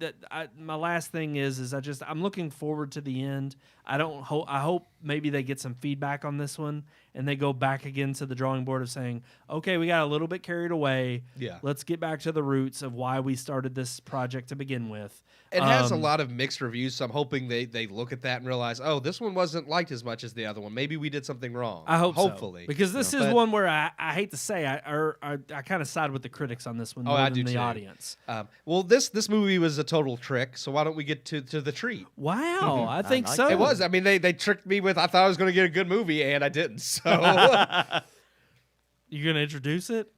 my last thing is I'm looking forward to the end. I hope maybe they get some feedback on this one and they go back again to the drawing board of saying, okay, we got a little bit carried away. Yeah. Let's get back to the roots of why we started this project to begin with. It has a lot of mixed reviews, so I'm hoping they look at that and realize, oh, this one wasn't liked as much as the other one. Maybe we did something wrong. I hope hopefully. so. Because this is one where I hate to say I kind of side with the critics on this one more than the audience. Well, this movie was a total trick, so why don't we get to the treat? Wow, I think like so. It was. I mean, they tricked me with, I thought I was going to get a good movie, and I didn't. So You're going to introduce it?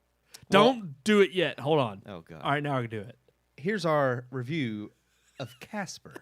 Don't do it yet. Hold on. Oh, God. All right, now I can do it. here's our review of Casper.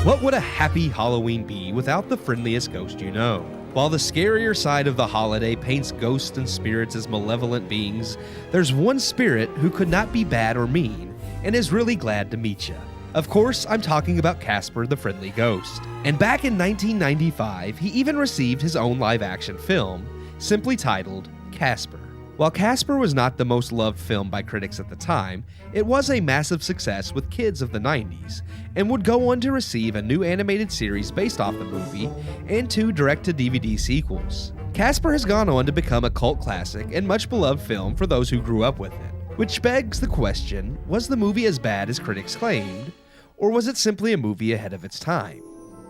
What would a happy Halloween be without the friendliest ghost you know? While the scarier side of the holiday paints ghosts and spirits as malevolent beings, there's one spirit who could not be bad or mean and is really glad to meet you. Of course, I'm talking about Casper the Friendly Ghost. And back in 1995, he even received his own live-action film, simply titled Casper. While Casper was not the most loved film by critics at the time, it was a massive success with kids of the 90s, and would go on to receive a new animated series based off the movie, and 2 direct-to-DVD sequels. Casper has gone on to become a cult classic and much beloved film for those who grew up with it. Which begs the question, was the movie as bad as critics claimed, or was it simply a movie ahead of its time?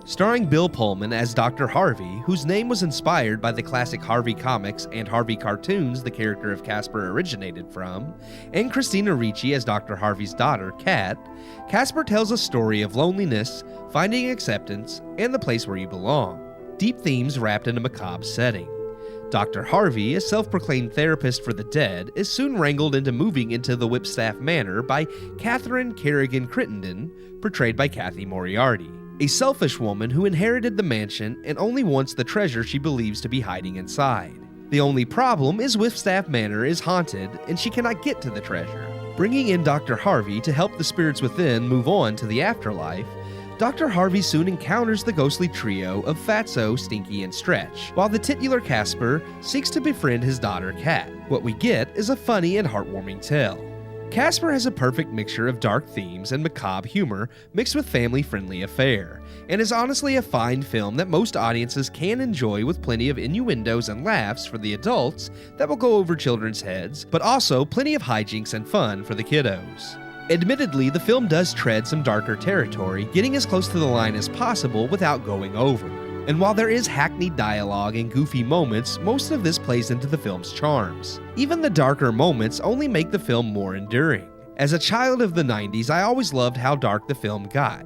Starring Bill Pullman as Dr. Harvey, whose name was inspired by the classic Harvey comics and Harvey cartoons the character of Casper originated from, and Christina Ricci as Dr. Harvey's daughter, Kat, Casper tells a story of loneliness, finding acceptance, and the place where you belong. Deep themes wrapped in a macabre setting. Dr. Harvey, a self-proclaimed therapist for the dead, is soon wrangled into moving into the Whipstaff Manor by Catherine Kerrigan Crittenden, portrayed by Kathy Moriarty, a selfish woman who inherited the mansion and only wants the treasure she believes to be hiding inside. The only problem is Whipstaff Manor is haunted and she cannot get to the treasure. Bringing in Dr. Harvey to help the spirits within move on to the afterlife, Dr. Harvey soon encounters the ghostly trio of Fatso, Stinky, and Stretch, while the titular Casper seeks to befriend his daughter Kat. What we get is a funny and heartwarming tale. Casper has a perfect mixture of dark themes and macabre humor mixed with family-friendly affair, and is honestly a fine film that most audiences can enjoy with plenty of innuendos and laughs for the adults that will go over children's heads, but also plenty of hijinks and fun for the kiddos. Admittedly, the film does tread some darker territory, getting as close to the line as possible without going over. And while there is hackneyed dialogue and goofy moments, most of this plays into the film's charms. Even the darker moments only make the film more enduring. As a child of the 90s, I always loved how dark the film got.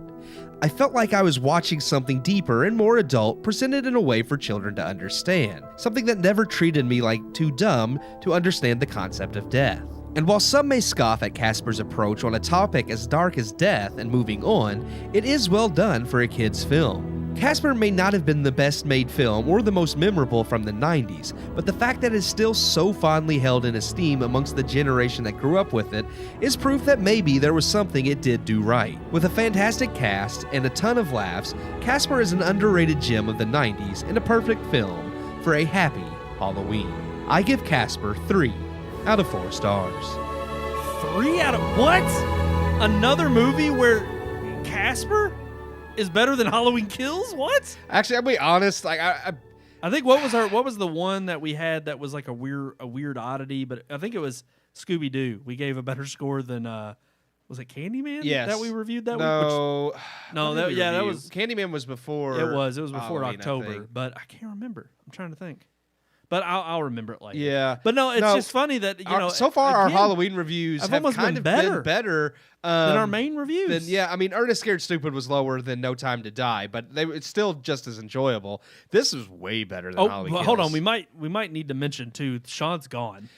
I felt like I was watching something deeper and more adult presented in a way for children to understand, something that never treated me like too dumb to understand the concept of death. And while some may scoff at Casper's approach on a topic as dark as death and moving on, it is well done for a kid's film. Casper may not have been the best made film or the most memorable from the 90s, but the fact that it is still so fondly held in esteem amongst the generation that grew up with it is proof that maybe there was something it did do right. With a fantastic cast and a ton of laughs, Casper is an underrated gem of the 90s and a perfect film for a happy Halloween. I give Casper 3 out of 4 stars. 3 out of what? Another movie where Casper is better than Halloween Kills? What? Actually, I'll be honest. Like I think what was the one that we had that was like a weird oddity? But I think it was Scooby Doo. We gave a better score than was it Candyman? Yes. That we reviewed that no, week? No, that was Candyman was before. It was before Halloween, October, but I can't remember. I'm trying to think. But I'll remember it later. Yeah, but no, it's just funny that so far our Halloween reviews have almost kind of been better than our main reviews. I mean, Ernest Scared Stupid was lower than No Time to Die, but it's still just as enjoyable. This is way better than Halloween Kills. Hold on, we might need to mention too. Sean's gone.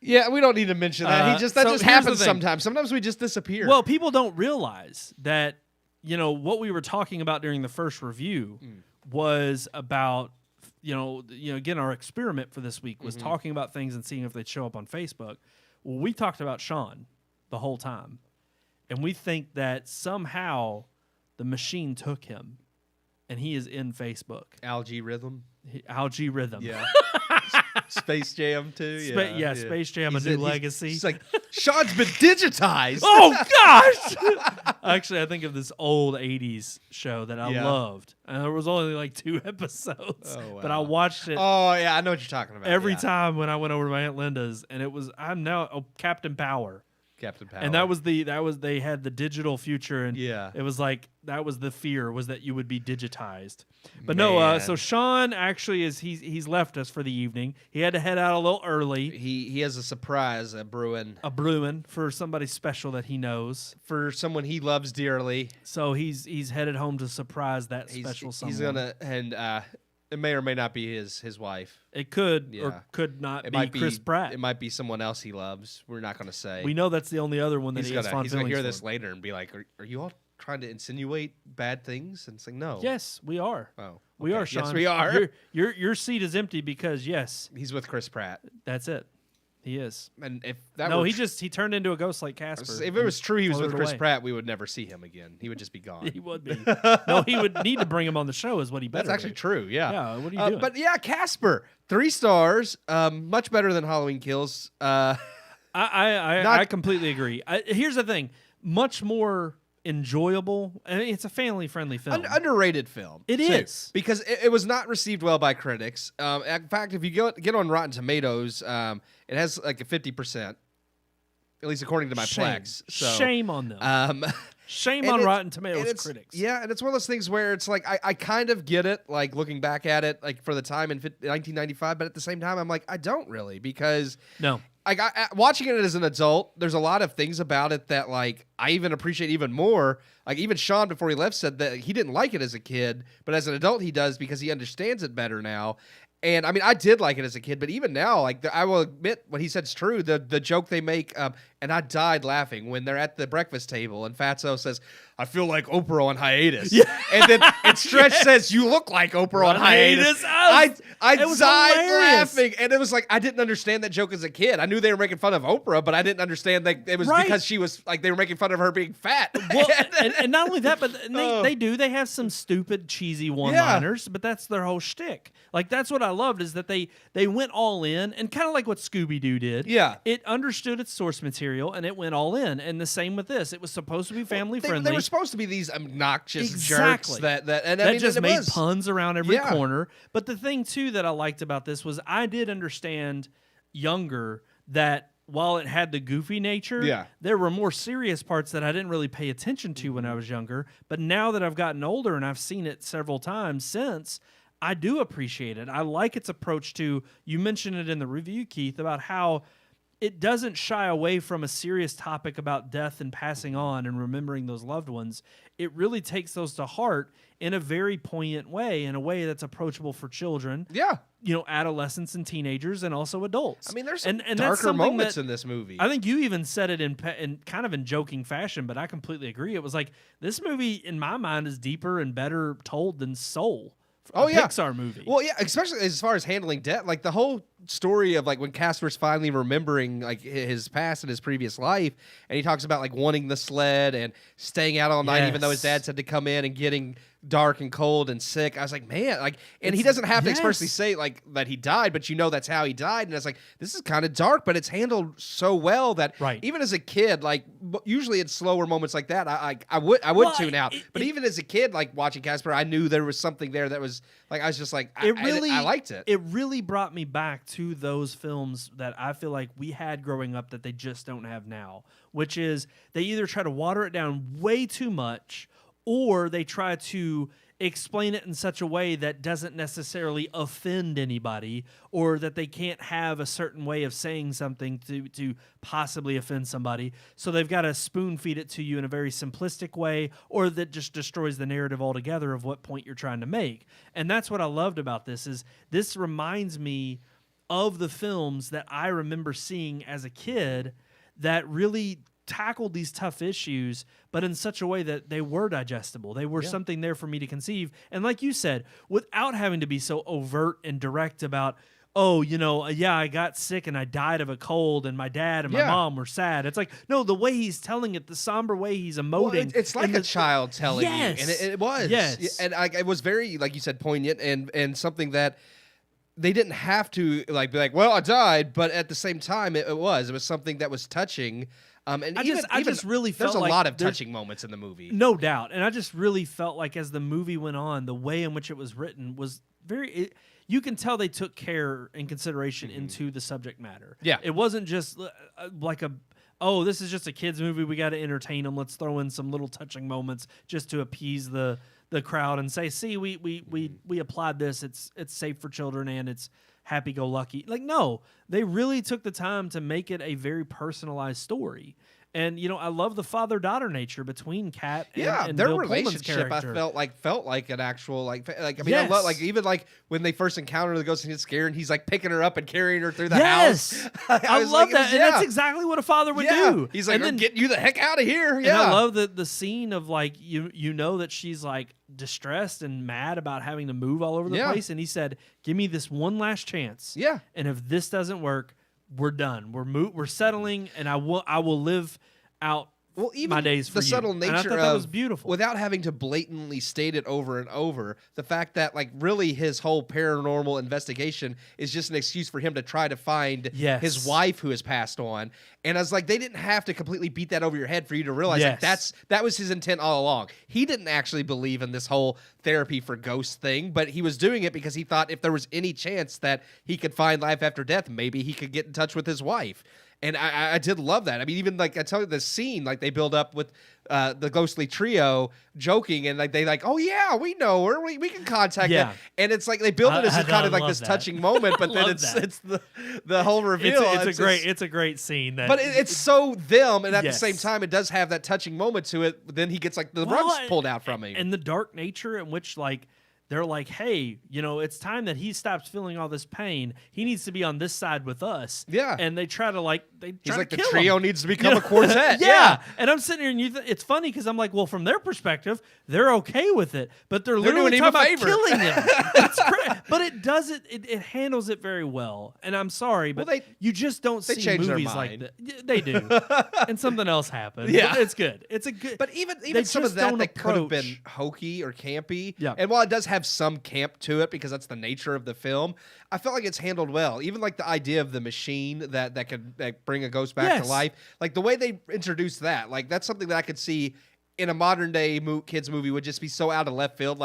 Yeah, we don't need to mention that. That just happens sometimes. Sometimes we just disappear. Well, people don't realize that what we were talking about during the first review was about. Again, our experiment for this week was talking about things and seeing if they'd show up on Facebook. Well, we talked about Sean the whole time, and we think that somehow the machine took him and he is in Facebook. Algae Rhythm. Algae Rhythm. Yeah. Space Jam too. Space Jam, A New Legacy. He's like, Sean's been digitized. Oh gosh! Actually, I think of this old '80s show that I loved, and there was only like 2 episodes, but I watched it. Oh yeah, I know what you're talking about. Every time when I went over to my Aunt Linda's, and I'm now Captain Power. Captain Power. And they had the digital future, and it was like that was the fear, was that you would be digitized. But no, so Sean actually he's left us for the evening. He had to head out a little early. He has a surprise brewing for somebody special that he knows, for someone he loves dearly. So he's headed home to surprise that special someone. He's gonna it may or may not be his wife. It could or could not be Chris Pratt. It might be someone else he loves. We're not going to say. We know that's the only other one that he's has fond He's going to hear this for. later and be like, are you all trying to insinuate bad things? And it's like, no. Yes, we are. Oh, okay. We are, Sean. Yes, we are. Your seat is empty because, yes. He's with Chris Pratt. That's it. He is. And if that he turned into a ghost like Casper. If it was true he was with Chris Pratt, we would never see him again. He would just be gone. He would be. No, he would need to bring him on the show is what he better. That's actually true, yeah. Yeah, what are you doing? But yeah, Casper, 3 stars, much better than Halloween Kills. I completely agree. Here's the thing. Much more enjoyable. I mean, it's a family-friendly film. Underrated film. It is. Because it was not received well by critics. In fact, if you get on Rotten Tomatoes, it has like a 50%, at least according to my Plex. So, shame on them. Shame on Rotten Tomatoes critics. Yeah, and it's one of those things where it's like, I kind of get it, like looking back at it, like for the time in 1995, but at the same time, I'm like, I don't really, because... No. Like watching it as an adult, there's a lot of things about it that like I even appreciate even more. Like even Sean before he left said that he didn't like it as a kid, but as an adult he does because he understands it better now. And I mean, I did like it as a kid, but even now, like I will admit what he said is true. The joke they make, and I died laughing when they're at the breakfast table and Fatso says, "I feel like Oprah on hiatus," and then Stretch says, "You look like Oprah on hiatus." I died hilarious. laughing, and it was like I didn't understand that joke as a kid. I knew they were making fun of Oprah, but I didn't understand that it was because she was like they were making fun of her being fat. Well, and not only that, but they have some stupid, cheesy one-liners, but that's their whole shtick. Like that's what I loved is that they went all in, and kind of like what Scooby-Doo did. Yeah, it understood its source material and it went all in. And the same with this. It was supposed to be family friendly. They were supposed to be these obnoxious jerks that just made puns around every corner. But the thing too that I liked about this was I did understand younger that while it had the goofy nature, there were more serious parts that I didn't really pay attention to when I was younger. But now that I've gotten older and I've seen it several times since, I do appreciate it. I like its approach to, you mentioned it in the review, Keith, about how it doesn't shy away from a serious topic about death and passing on and remembering those loved ones. It really takes those to heart in a very poignant way, in a way that's approachable for children. Yeah. You know, adolescents and teenagers and also adults. I mean, there's some darker moments in this movie. I think you even said it in kind of in joking fashion, but I completely agree. It was like, this movie, in my mind, is deeper and better told than Soul. Pixar movie. Well, yeah, especially as far as handling death, like the whole story of like when Casper's finally remembering like his past and his previous life, and he talks about like wanting the sled and staying out all night, even though his dad said to come in, and getting dark and cold and sick. I was like, man, like, and he doesn't have to expressly say like that he died, but you know that's how he died, and it's like this is kind of dark, but it's handled so well that even as a kid, like usually it's slower moments like that, I would tune out, but even as a kid, like watching Casper, I knew there was something there that was like I was just like I liked it. It really brought me back to those films that I feel like we had growing up that they just don't have now, which is they either try to water it down way too much, or they try to explain it in such a way that doesn't necessarily offend anybody, or that they can't have a certain way of saying something to possibly offend somebody. So they've got to spoon feed it to you in a very simplistic way, or that just destroys the narrative altogether of what point you're trying to make. And that's what I loved about this, is this reminds me of the films that I remember seeing as a kid that really tackled these tough issues, but in such a way that they were digestible. They were something there for me to conceive. And like you said, without having to be so overt and direct about, oh, I got sick and I died of a cold and my dad and my mom were sad. It's like, no, the way he's telling it, the somber way he's emoting. Well, it's like a child telling you. And it was. Yes. And it was very, like you said, poignant and something that they didn't have to be like, well, I died. But at the same time, it was something that was touching. And I just really felt there's a like lot of touching moments in the movie. No doubt. And I just really felt like as the movie went on, the way in which it was written was you can tell they took care and consideration into the subject matter. Yeah. It wasn't just like this is just a kid's movie. We got to entertain them. Let's throw in some little touching moments just to appease the crowd and say, see, we applied this. It's safe for children and it's happy-go-lucky. Like, no, they really took the time to make it a very personalized story. And, I love the father-daughter nature between Kat and their Bill Pullman's relationship, character. I felt like an actual, I mean, Yes. I love, even when they first encounter the ghost and get scared and he's like picking her up and carrying her through the Yes. house. I was love like, that. And that's exactly what a father would do. He's like, and I'm getting you the heck out of here. And I love the scene of you know that she's like distressed and mad about having to move all over the place. And he said, give me this one last chance. Yeah. And if this doesn't work, we're done. We're settling and I will live out even my days for the you. subtle And nature I thought of that was beautiful. without having to blatantly state it over and over, the fact that really his whole paranormal investigation is just an excuse for him to try to find his wife who has passed on. And I was like, they didn't have to completely beat that over your head for you to realize that was his intent all along. He didn't actually believe in this whole therapy for ghosts thing, but he was doing it because he thought if there was any chance that he could find life after death, maybe he could get in touch with his wife. And I did love that. I mean, even I tell you the scene, they build up with the ghostly trio joking and they oh yeah, we know her, we can contact her. And it's like they build it as kind of this touching moment, but then it's the whole reveal. It's a great scene. But it's so them, and at the same time, it does have that touching moment to it. Then he gets the rugs pulled out from him, and the dark nature in which they're like, hey, it's time that he stops feeling all this pain. He needs to be on this side with us. Yeah. And they try to he's like, to the kill trio him. needs to become a quartet. Yeah. And I'm sitting here and it's funny because I'm like, well, from their perspective, they're okay with it, but they're literally doing him talking a about favor. killing him. It's great. But it does it handles it very well. And I'm sorry, but you just don't see change their movies like mind. that. They do. And something else happens. Yeah. But it's good. It's a good. But even some of that could have been hokey or campy. Yeah. And while it does have some camp to it because that's the nature of the film, I felt like it's handled well. Even the idea of the machine that could bring a ghost back to life, the way they introduced that, that's something that I could see in a modern day kids movie would just be so out of left field.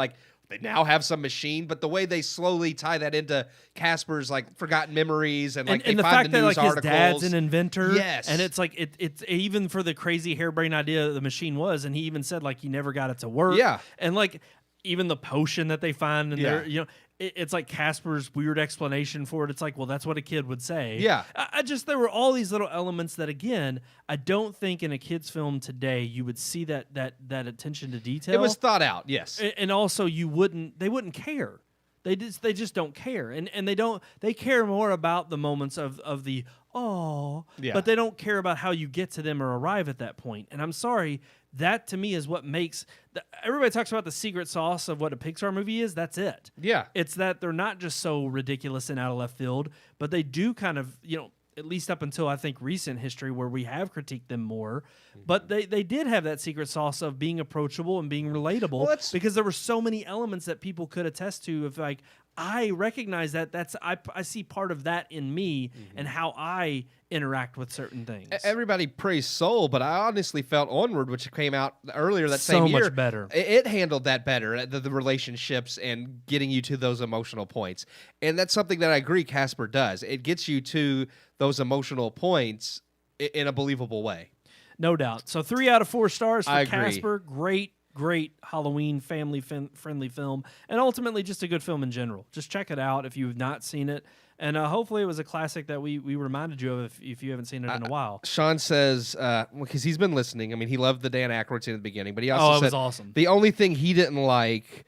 They now have some machine, but the way they slowly tie that into Casper's forgotten memories and and the fact that his dad's an inventor, and it's it's even for the crazy harebrained idea that the machine was, and he even said he never got it to work, and even the potion that they find, and it's like Casper's weird explanation for it. It's like, well, that's what a kid would say. Yeah. There were all these little elements that, again, I don't think in a kid's film today you would see that attention to detail. It was thought out, yes. And also they wouldn't care. They just don't care. And they care more about the moments of the, but they don't care about how you get to them or arrive at that point. And I'm sorry, that to me is what makes everybody talks about the secret sauce of what a Pixar movie is. That's it. Yeah. It's that they're not just so ridiculous and out of left field, but they do kind of, at least up until I think recent history where we have critiqued them more, but they did have that secret sauce of being approachable and being relatable because there were so many elements that people could attest to of I recognize that I see part of that in me and how I interact with certain things. Everybody praised Soul, but I honestly felt Onward, which came out earlier that same year. So much better. It handled that better, the relationships and getting you to those emotional points. And that's something that I agree Casper does. It gets you to those emotional points in a believable way. No doubt. So 3 out of 4 stars for I agree. Casper. Great Halloween family-friendly film, and ultimately just a good film in general. Just check it out if you've not seen it, and hopefully it was a classic that we reminded you of if you haven't seen it in a while. Sean says, because he's been listening, I mean, he loved the Dan Aykroyd scene at the beginning, but he also said it was awesome. The only thing he didn't like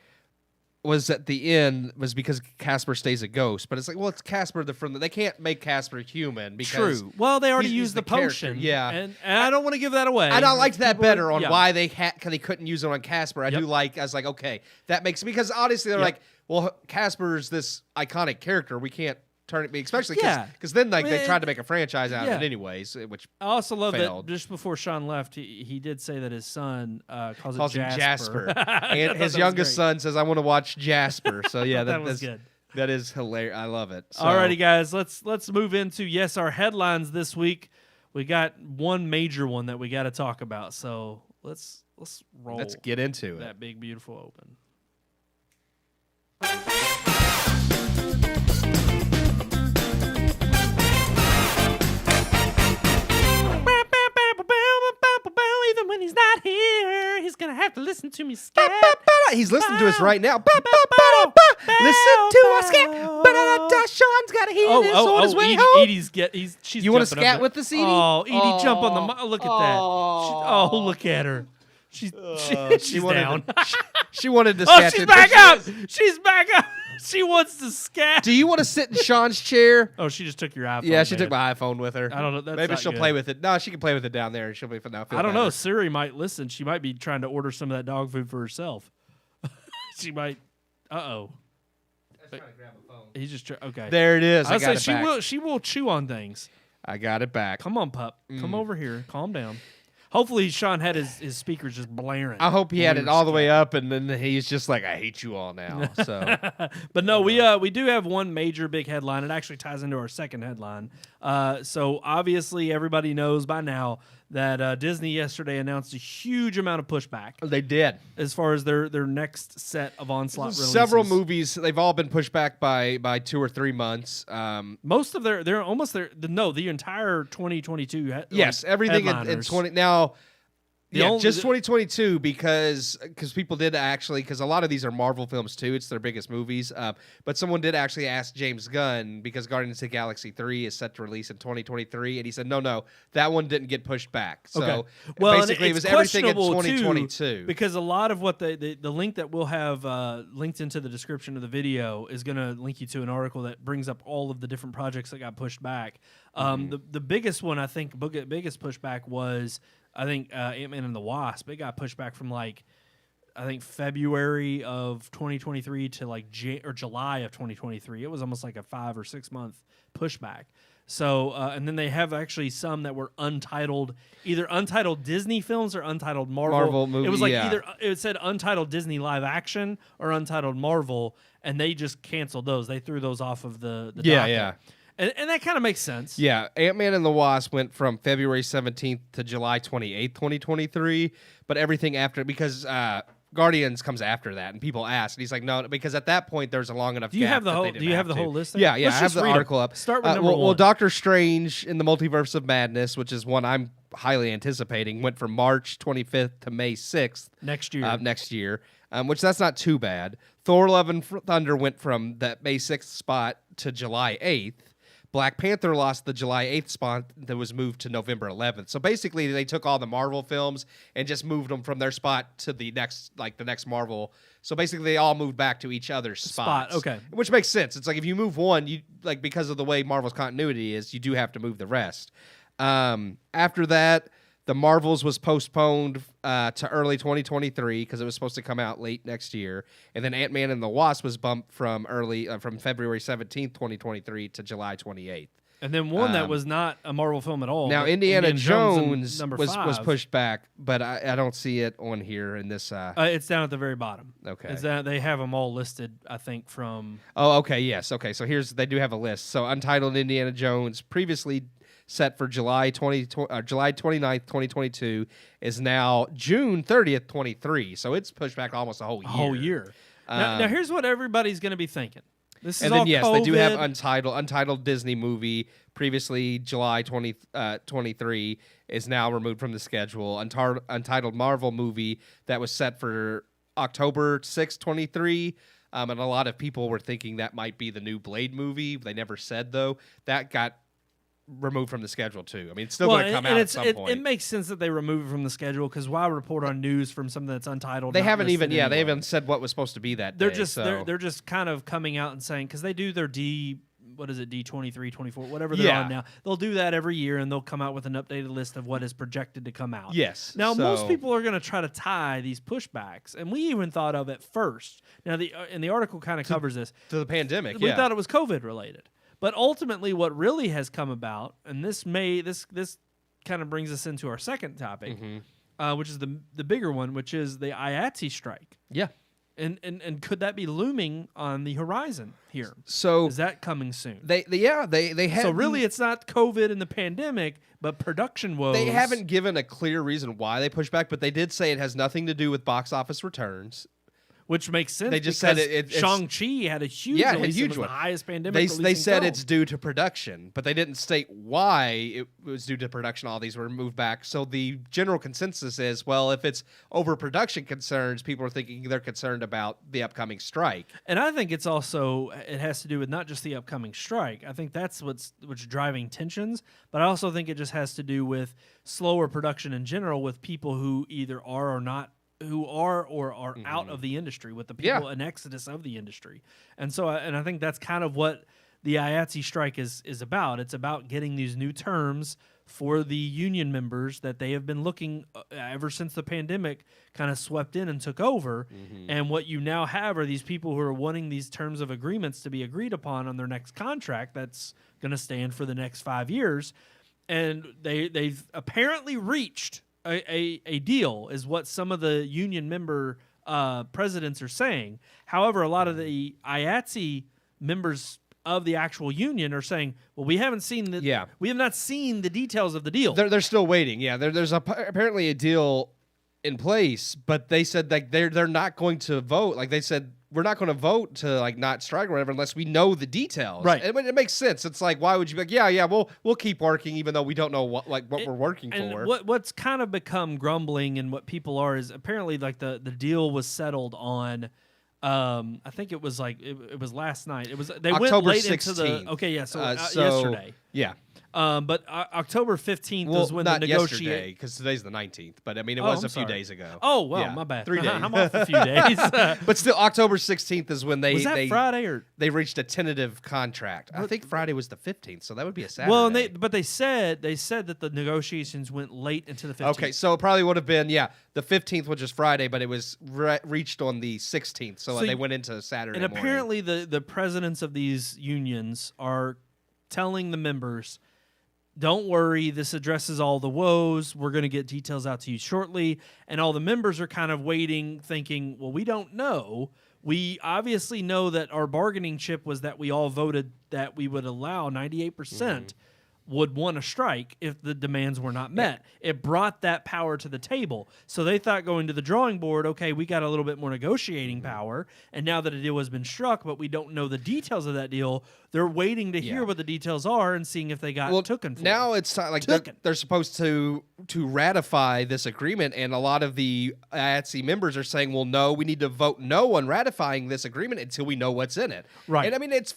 was at the end was because Casper stays a ghost. But it's like, well, it's Casper they can't make Casper human because true. Well, they already he's used the potion. Character. Yeah, and I don't want to give that away. And I liked that better on why they couldn't use it on Casper. I was like, okay, that makes because honestly they're like, well, Casper's this iconic character. We can't turn it, especially Yeah. because then like I mean, they tried to make a franchise out of yeah. it anyways, which I also love failed. that just before Sean left, he did say that his son calls calls it him Jasper. Jasper, I and thought his that was youngest great. son says, "I want to watch Jasper." So yeah, That was that's good. That is hilarious. I love it. So, Alrighty, guys, let's move into our headlines this week. We got one major one that we got to talk about. So let's roll. let's get into that it. big beautiful open. Even when he's not here, he's gonna have to listen to me scat. He's listening to us right now. Listen to us scat. Sean's got to hear this on his way home. Edie's she's You wanna jumping up scat there. with us, Edie? Oh, Edie, jump on the look at that. Oh, look at her. She's wanted down. She wanted to Oh, scat. she's it, back but up. She's back up. She wants to scat. Do you want to sit in Sean's chair? Oh, she just took your iPhone. Yeah, she man. took my iPhone with her. I don't know. That's Maybe not she'll good. play with it. No, she can play with it down there. She'll be fine. I don't know. Siri might listen. She might be trying to order some of that dog food for herself. She might. Uh-oh. He's just okay. There it is. I I'll got say it back. she will chew on things. I got it back. Come on, pup. Come over here. Calm down. Hopefully, Sean had his speakers just blaring. I hope he had it all the way up, and then he's just like, "I hate you all now." So, But no, we do have one major big headline. It actually ties into our second headline. So obviously, everybody knows by now that Disney yesterday announced a huge amount of pushback they did. as far as their next set of Onslaught releases. Several movies, they've all been pushed back by 2 or 3 months. Most of they're almost there. The entire 2022. Yes, everything in headliners. 20 now. only- Just 2022 because people did actually, because a lot of these are Marvel films too. It's their biggest movies. But someone did actually ask James Gunn, because Guardians of the Galaxy 3 is set to release in 2023, and he said, no, that one didn't get pushed back. So Okay. Well, and basically, it it's was everything in questionable, too, 2022. because a lot of what the link that we'll have linked into the description of the video is going to link you to an article that brings up all of the different projects that got pushed back. The biggest one, I think, biggest pushback was, I think, Ant-Man and the Wasp. It got pushed back from February of 2023 to July of 2023. It was almost like a 5 or 6 month pushback. So, and then they have actually some that were either untitled Disney films or untitled Marvel movie, It was like yeah. either it said untitled Disney live action or untitled Marvel, and they just canceled those. They threw those off of the docket. Yeah. And that kind of makes sense. Yeah, Ant-Man and the Wasp went from February 17th to July 28th, 2023, but everything after, because Guardians comes after that, and people ask, and he's like, no, because at that point there's a long enough Do you gap have the that whole? they Do didn't you have have the to. whole list? There? Yeah, Let's I have just the read 'em. article up. Start with number well, one. Doctor Strange in the Multiverse of Madness, which is one I'm highly anticipating, went from March 25th to May 6th Next year. next year, which that's not too bad. Thor: Love and Thunder went from that May 6th spot to July 8th. Black Panther lost the July 8th spot that was moved to November 11th. So basically, they took all the Marvel films and just moved them from their spot to the next Marvel. So basically, they all moved back to each other's spots. Okay. Which makes sense. It's like if you move one, you because of the way Marvel's continuity is, you do have to move the rest. After that, the Marvels was postponed to early 2023 because it was supposed to come out late next year, and then Ant-Man and the Wasp was bumped from from February 17th, 2023 to July 28th. And then one that was not a Marvel film at all. Now but Indiana in Jones number was 5. pushed back, but I don't see it on here in this. It's down at the very bottom. Okay. It's down, they have them all listed, I think, from. Oh, okay, yes, okay. So they do have a list. So Untitled Indiana Jones, previously set for July 29th, 2022, is now June 30th, 23. So it's pushed back almost a whole year. Now, here's what everybody's going to be thinking. This is And all then, yes, COVID. they do have Untitled Disney movie, previously July 23, is now removed from the schedule. Untitled Marvel movie that was set for October 6, 23. And a lot of people were thinking that might be the new Blade movie. They never said, though. That got removed from the schedule, too. I mean, it's still going to come out at some point. It makes sense that they remove it from the schedule, because why report on news from something that's untitled? They not haven't listed even, they anyway? haven't said what was supposed to be that They're day. just so. they're just kind of coming out and saying, because they do their D23, 24, whatever they're on now. They'll do that every year, and they'll come out with an updated list of what is projected to come out. Yes. Now, so- most people are going to try to tie these pushbacks, and we even thought of at first. Now, the article kind of covers this. To the pandemic, We yeah. thought it was COVID related. But ultimately, what really has come about, and this kind of brings us into our second topic, which is the bigger one, which is the IATSE strike. Yeah. And could that be looming on the horizon here? So is that coming soon? They had. So really, it's not COVID and the pandemic, but production woes. They haven't given a clear reason why they pushed back, but they did say it has nothing to do with box office returns. Which makes sense. They just because said it's Shang-Chi had a huge release. It was the highest pandemic release. They said film. it's due to production, but they didn't state why it was due to production. All these were moved back. So the general consensus is, well, if it's overproduction concerns, people are thinking they're concerned about the upcoming strike. And I think it's also, it has to do with not just the upcoming strike. I think that's what's driving tensions, but I also think it just has to do with slower production in general with people who either are or not who are or are out of the industry, with the people, an exodus of the industry. And so, I think that's kind of what the IATSE strike is about. It's about getting these new terms for the union members that they have been looking ever since the pandemic kind of swept in and took over. And what you now have are these people who are wanting these terms of agreements to be agreed upon on their next contract that's going to stand for the next 5 years. And they've apparently reached a deal, is what some of the union member presidents are saying. However, a lot of the IATSE members of the actual union are saying, well, we haven't seen we have not seen the details of the deal. They're still waiting. Yeah, there's apparently a deal in place, but they said that they're not going to vote. Like they said, we're not going to vote to like not strike or whatever unless we know the details. Right. And it makes sense. It's like, why would you be like, yeah, we'll keep working even though we don't know what we're working for. What's kind of become grumbling and what people are is apparently like the deal was settled on. I think it was like it was last night. It was they October went late 16th. into the so yesterday. Yeah. But October 15th Well, was when not the yesterday, negotiation. because today's the 19th. But I mean, it was I'm a few sorry. days ago. Oh well, Yeah, my bad. 3 days. I'm off a few days. But still, October 16th is when was that Friday or? they reached a tentative contract. I think Friday was the 15th, so that would be a Saturday. Well, and they said that the negotiations went late into the 15th. Okay, so it probably would have been the 15th, which is Friday, but it was reached on the 16th, so they went into Saturday. And morning. apparently, the presidents of these unions are telling the members, don't worry, this addresses all the woes. We're going to get details out to you shortly. And all the members are kind of waiting, thinking, well, we don't know. We obviously know that our bargaining chip was that we all voted that we would allow 98% would want to strike if the demands were not met. It brought that power to the table. So they thought going to the drawing board, okay, we got a little bit more negotiating power, and now that a deal has been struck, but we don't know the details of that deal, they're waiting to hear what the details are and seeing if they got tooken for. Now it's like they're supposed to ratify this agreement, and a lot of the IATSE members are saying, well, no, we need to vote no on ratifying this agreement until we know what's in it. Right. And I mean, it's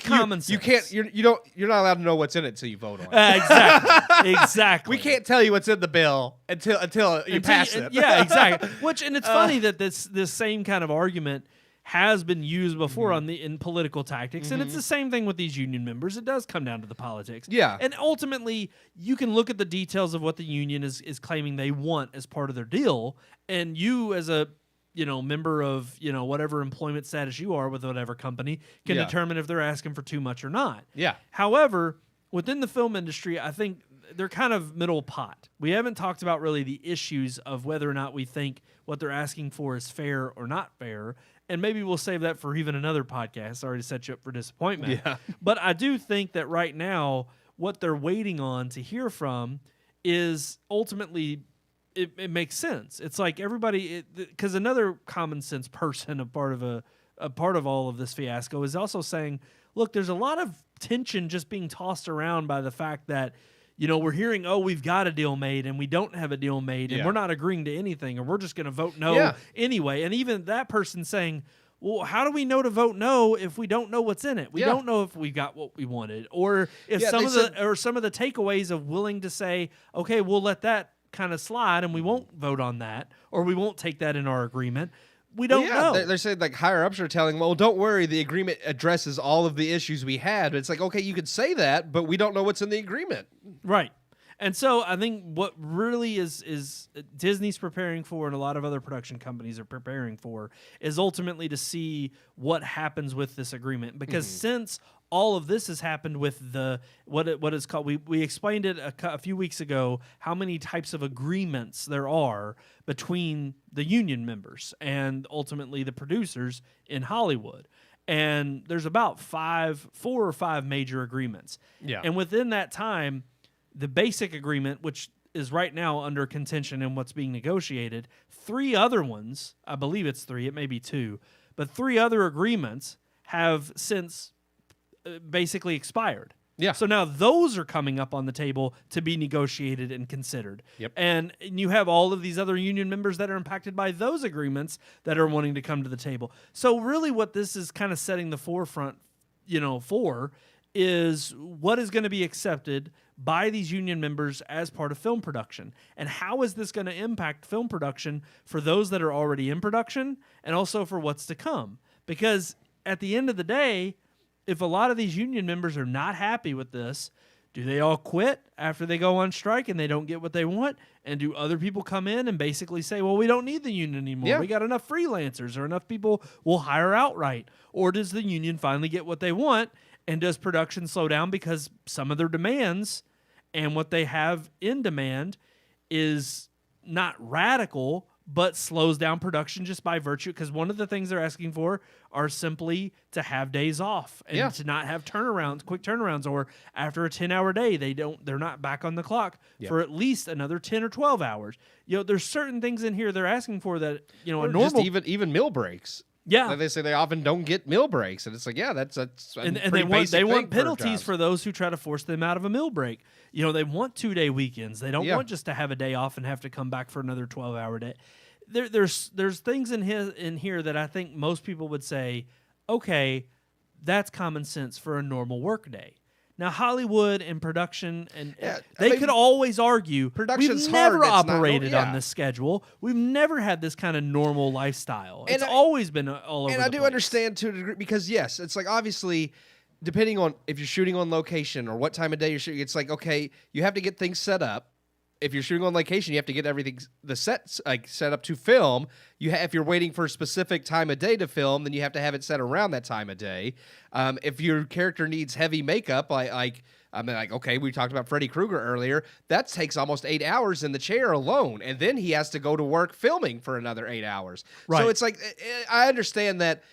common sense. You can't. You're not allowed to know what's in it until you vote on it. Exactly. We can't tell you what's in the bill until you pass it. Yeah, exactly. And it's funny that this same kind of argument has been used before in political tactics, and it's the same thing with these union members. It does come down to the politics. Yeah. And ultimately, you can look at the details of what the union is claiming they want as part of their deal, and you as a member of, whatever employment status you are with whatever company can determine if they're asking for too much or not. Yeah. However, within the film industry, I think they're kind of middle pot. We haven't talked about really the issues of whether or not we think what they're asking for is fair or not fair. And maybe we'll save that for even another podcast. Sorry to set you up for disappointment. Yeah. But I do think that right now, what they're waiting on to hear from is ultimately it makes sense. It's like everybody, because another common sense person, a part of all of this fiasco, is also saying, look, there's a lot of tension just being tossed around by the fact that, we're hearing, oh, we've got a deal made and we don't have a deal made and we're not agreeing to anything and we're just going to vote no anyway. And even that person saying, well, how do we know to vote no if we don't know what's in it? We don't know if we got what we wanted, or if some of the takeaways of willing to say, okay, we'll let that kind of slide and we won't vote on that, or we won't take that in our agreement. We don't know. They're saying like higher ups are telling, well, don't worry, the agreement addresses all of the issues we had. It's like, okay, you could say that, but we don't know what's in the agreement. Right. And so I think what really is Disney's preparing for, and a lot of other production companies are preparing for, is ultimately to see what happens with this agreement. Because since all of this has happened with the what is called, we explained it a few weeks ago, how many types of agreements there are between the union members and ultimately the producers in Hollywood. And there's about 4 or 5 major agreements. Yeah. And within that time, the basic agreement, which is right now under contention and what's being negotiated, 3 other ones, I believe it's 3, it may be 2, but 3 other agreements have since basically expired. Yeah. So now those are coming up on the table to be negotiated and considered. Yep. And you have all of these other union members that are impacted by those agreements that are wanting to come to the table. So really what this is kind of setting the forefront, for is what is going to be accepted by these union members as part of film production. And how is this going to impact film production for those that are already in production and also for what's to come? Because at the end of the day, if a lot of these union members are not happy with this, do they all quit after they go on strike and they don't get what they want? And do other people come in and basically say, well, we don't need the union anymore. Yeah. We got enough freelancers or enough people we'll hire outright. Or does the union finally get what they want? And does production slow down because some of their demands and what they have in demand is not radical, but slows down production just by virtue? Because one of the things they're asking for are simply to have days off and to not have quick turnarounds, or after a 10-hour day, they're not back on the clock for at least another 10 or 12 hours. There's certain things in here they're asking for that, a normal, just even meal breaks. Yeah, like they say they often don't get meal breaks, and it's like, that's and they want penalties for those who try to force them out of a meal break. They want 2-day weekends. They don't want just to have a day off and have to come back for another 12-hour day. There's things in here that I think most people would say, okay, that's common sense for a normal work day. Now, Hollywood and production, they could always argue, production's we've never hard. operated on this schedule. We've never had this kind of normal lifestyle. It's always been all over. And I do understand to a degree, because yes, it's like, obviously, depending on if you're shooting on location or what time of day you're shooting, it's like, okay, you have to get things set up. If you're shooting on location, you have to get everything set up to film. If you're waiting for a specific time of day to film, then you have to have it set around that time of day. If your character needs heavy makeup, okay, we talked about Freddy Krueger earlier. That takes almost 8 hours in the chair alone, and then he has to go to work filming for another 8 hours. Right. So it's like, I understand that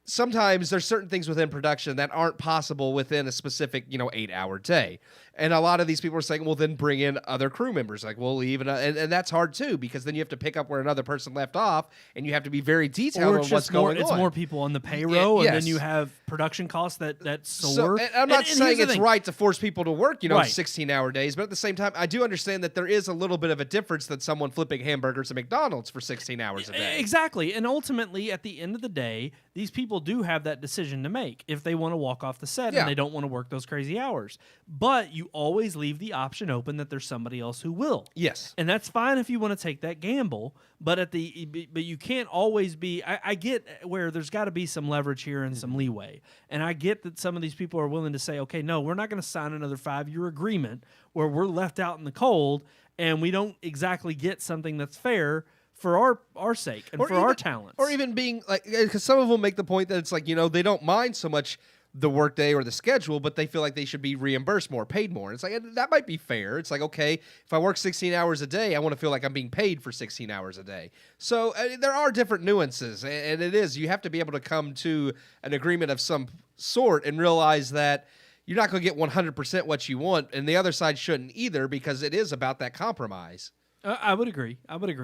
sometimes there's certain things within production that aren't possible within a specific, 8-hour day. And a lot of these people are saying, well, then bring in other crew members. Like, we'll leave. And that's hard, too, because then you have to pick up where another person left off, and you have to be very detailed on what's going on. It's more people on the payroll, yes. and then you have production costs that soar. So, and I'm not saying it's right to force people to work, Right. 16-hour days, but at the same time, I do understand that there is a little bit of a difference than someone flipping hamburgers at McDonald's for 16 hours a day. Exactly. And ultimately, at the end of the day, these people do have that decision to make if they want to walk off the set and they don't want to work those crazy hours. But you always leave the option open that there's somebody else who will. Yes. And that's fine if you want to take that gamble, but you can't always be. I get where there's got to be some leverage here and some leeway. And I get that some of these people are willing to say, okay, no, we're not going to sign another 5-year agreement where we're left out in the cold and we don't exactly get something that's fair for our sake and for our talents. Or even being like, because some of them make the point that it's like, they don't mind so much the workday or the schedule, but they feel like they should be reimbursed more, paid more. And it's like, that might be fair. It's like, okay, if I work 16 hours a day, I want to feel like I'm being paid for 16 hours a day. So there are different nuances, and you have to be able to come to an agreement of some sort and realize that you're not going to get 100% what you want, and the other side shouldn't either, because it is about that compromise. I would agree.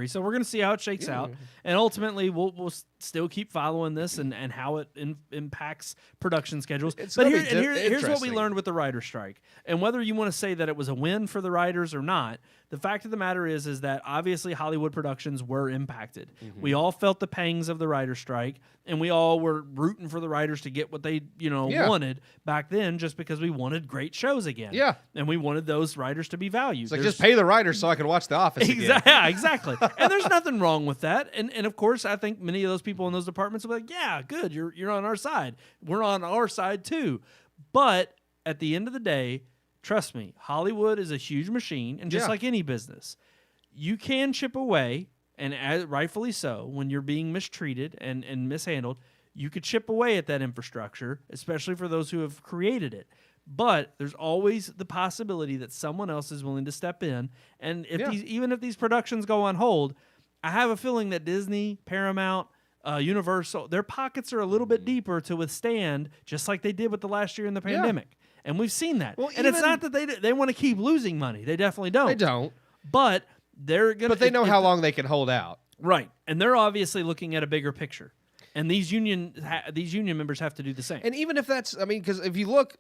So we're going to see how it shakes out, and ultimately we'll still keep following this and how it impacts production schedules. But here's what we learned with the writer's strike, and whether you want to say that it was a win for the writers or not, the fact of the matter is that obviously Hollywood productions were impacted. Mm-hmm. We all felt the pangs of the writer's strike, and we all were rooting for the writers to get what they wanted back then, just because we wanted great shows again. Yeah, and we wanted those writers to be valued. It's like, just pay the writers so I can watch The Office again. Yeah, exactly. And there's nothing wrong with that. And of course, I think many of those people in those departments will be like, yeah, good, you're on our side. We're on our side too. But at the end of the day, trust me, Hollywood is a huge machine, and just like any business, you can chip away, and rightfully so, when you're being mistreated and mishandled, you could chip away at that infrastructure, especially for those who have created it. But there's always the possibility that someone else is willing to step in, and even if these productions go on hold, I have a feeling that Disney, Paramount, Universal, their pockets are a little bit deeper to withstand, just like they did with the last year in the pandemic. And we've seen that. Well, and it's not that they want to keep losing money. They definitely don't. They don't. But they're going to... But they know how long they can hold out. Right. And they're obviously looking at a bigger picture. And these union members have to do the same. And even if that's... I mean, because if you look,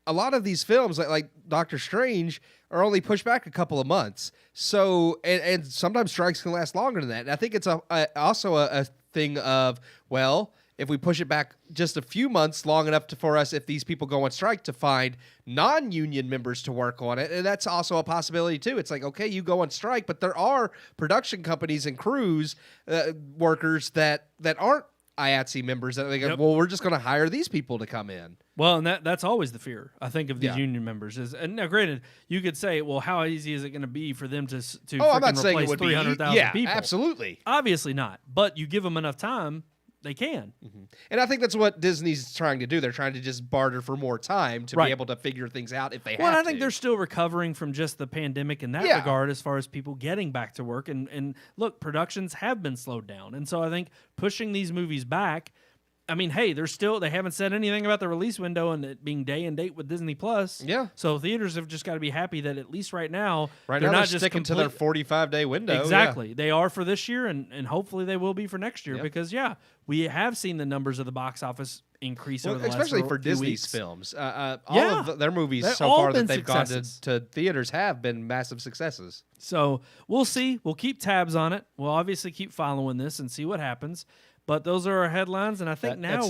a lot of these films, like Doctor Strange, are only pushed back a couple of months. So, and sometimes strikes can last longer than that. And I think it's also a thing of, well, if we push it back just a few months, long enough for us, if these people go on strike, to find non-union members to work on it. And that's also a possibility, too. It's like, okay, you go on strike, but there are production companies and crews, workers that aren't IATSE members. That they go, well, we're just going to hire these people to come in. Well, and that's always the fear, I think, of these union members. And now, granted, you could say, well, how easy is it going to be for them to I'm not saying it replace would 300,000 be, people? Absolutely. Obviously not. But you give them enough time, they can. Mm-hmm. And I think that's what Disney's trying to do. They're trying to just barter for more time to be able to figure things out if they have to. Well, I think they're still recovering from just the pandemic in that regard, as far as people getting back to work. And look, productions have been slowed down. And so I think pushing these movies back, I mean, hey, they haven't said anything about the release window and it being day and date with Disney Plus. Yeah. So theaters have just got to be happy that at least right now, they're not just sticking to their 45-day window. Exactly. Yeah. They are for this year, and hopefully they will be for next year because, we have seen the numbers of the box office increase over the last especially for few Disney's weeks. Films. All of their movies so far that they've gone to theaters have been massive successes. So we'll see. We'll keep tabs on it. We'll obviously keep following this and see what happens. But those are our headlines, and I think now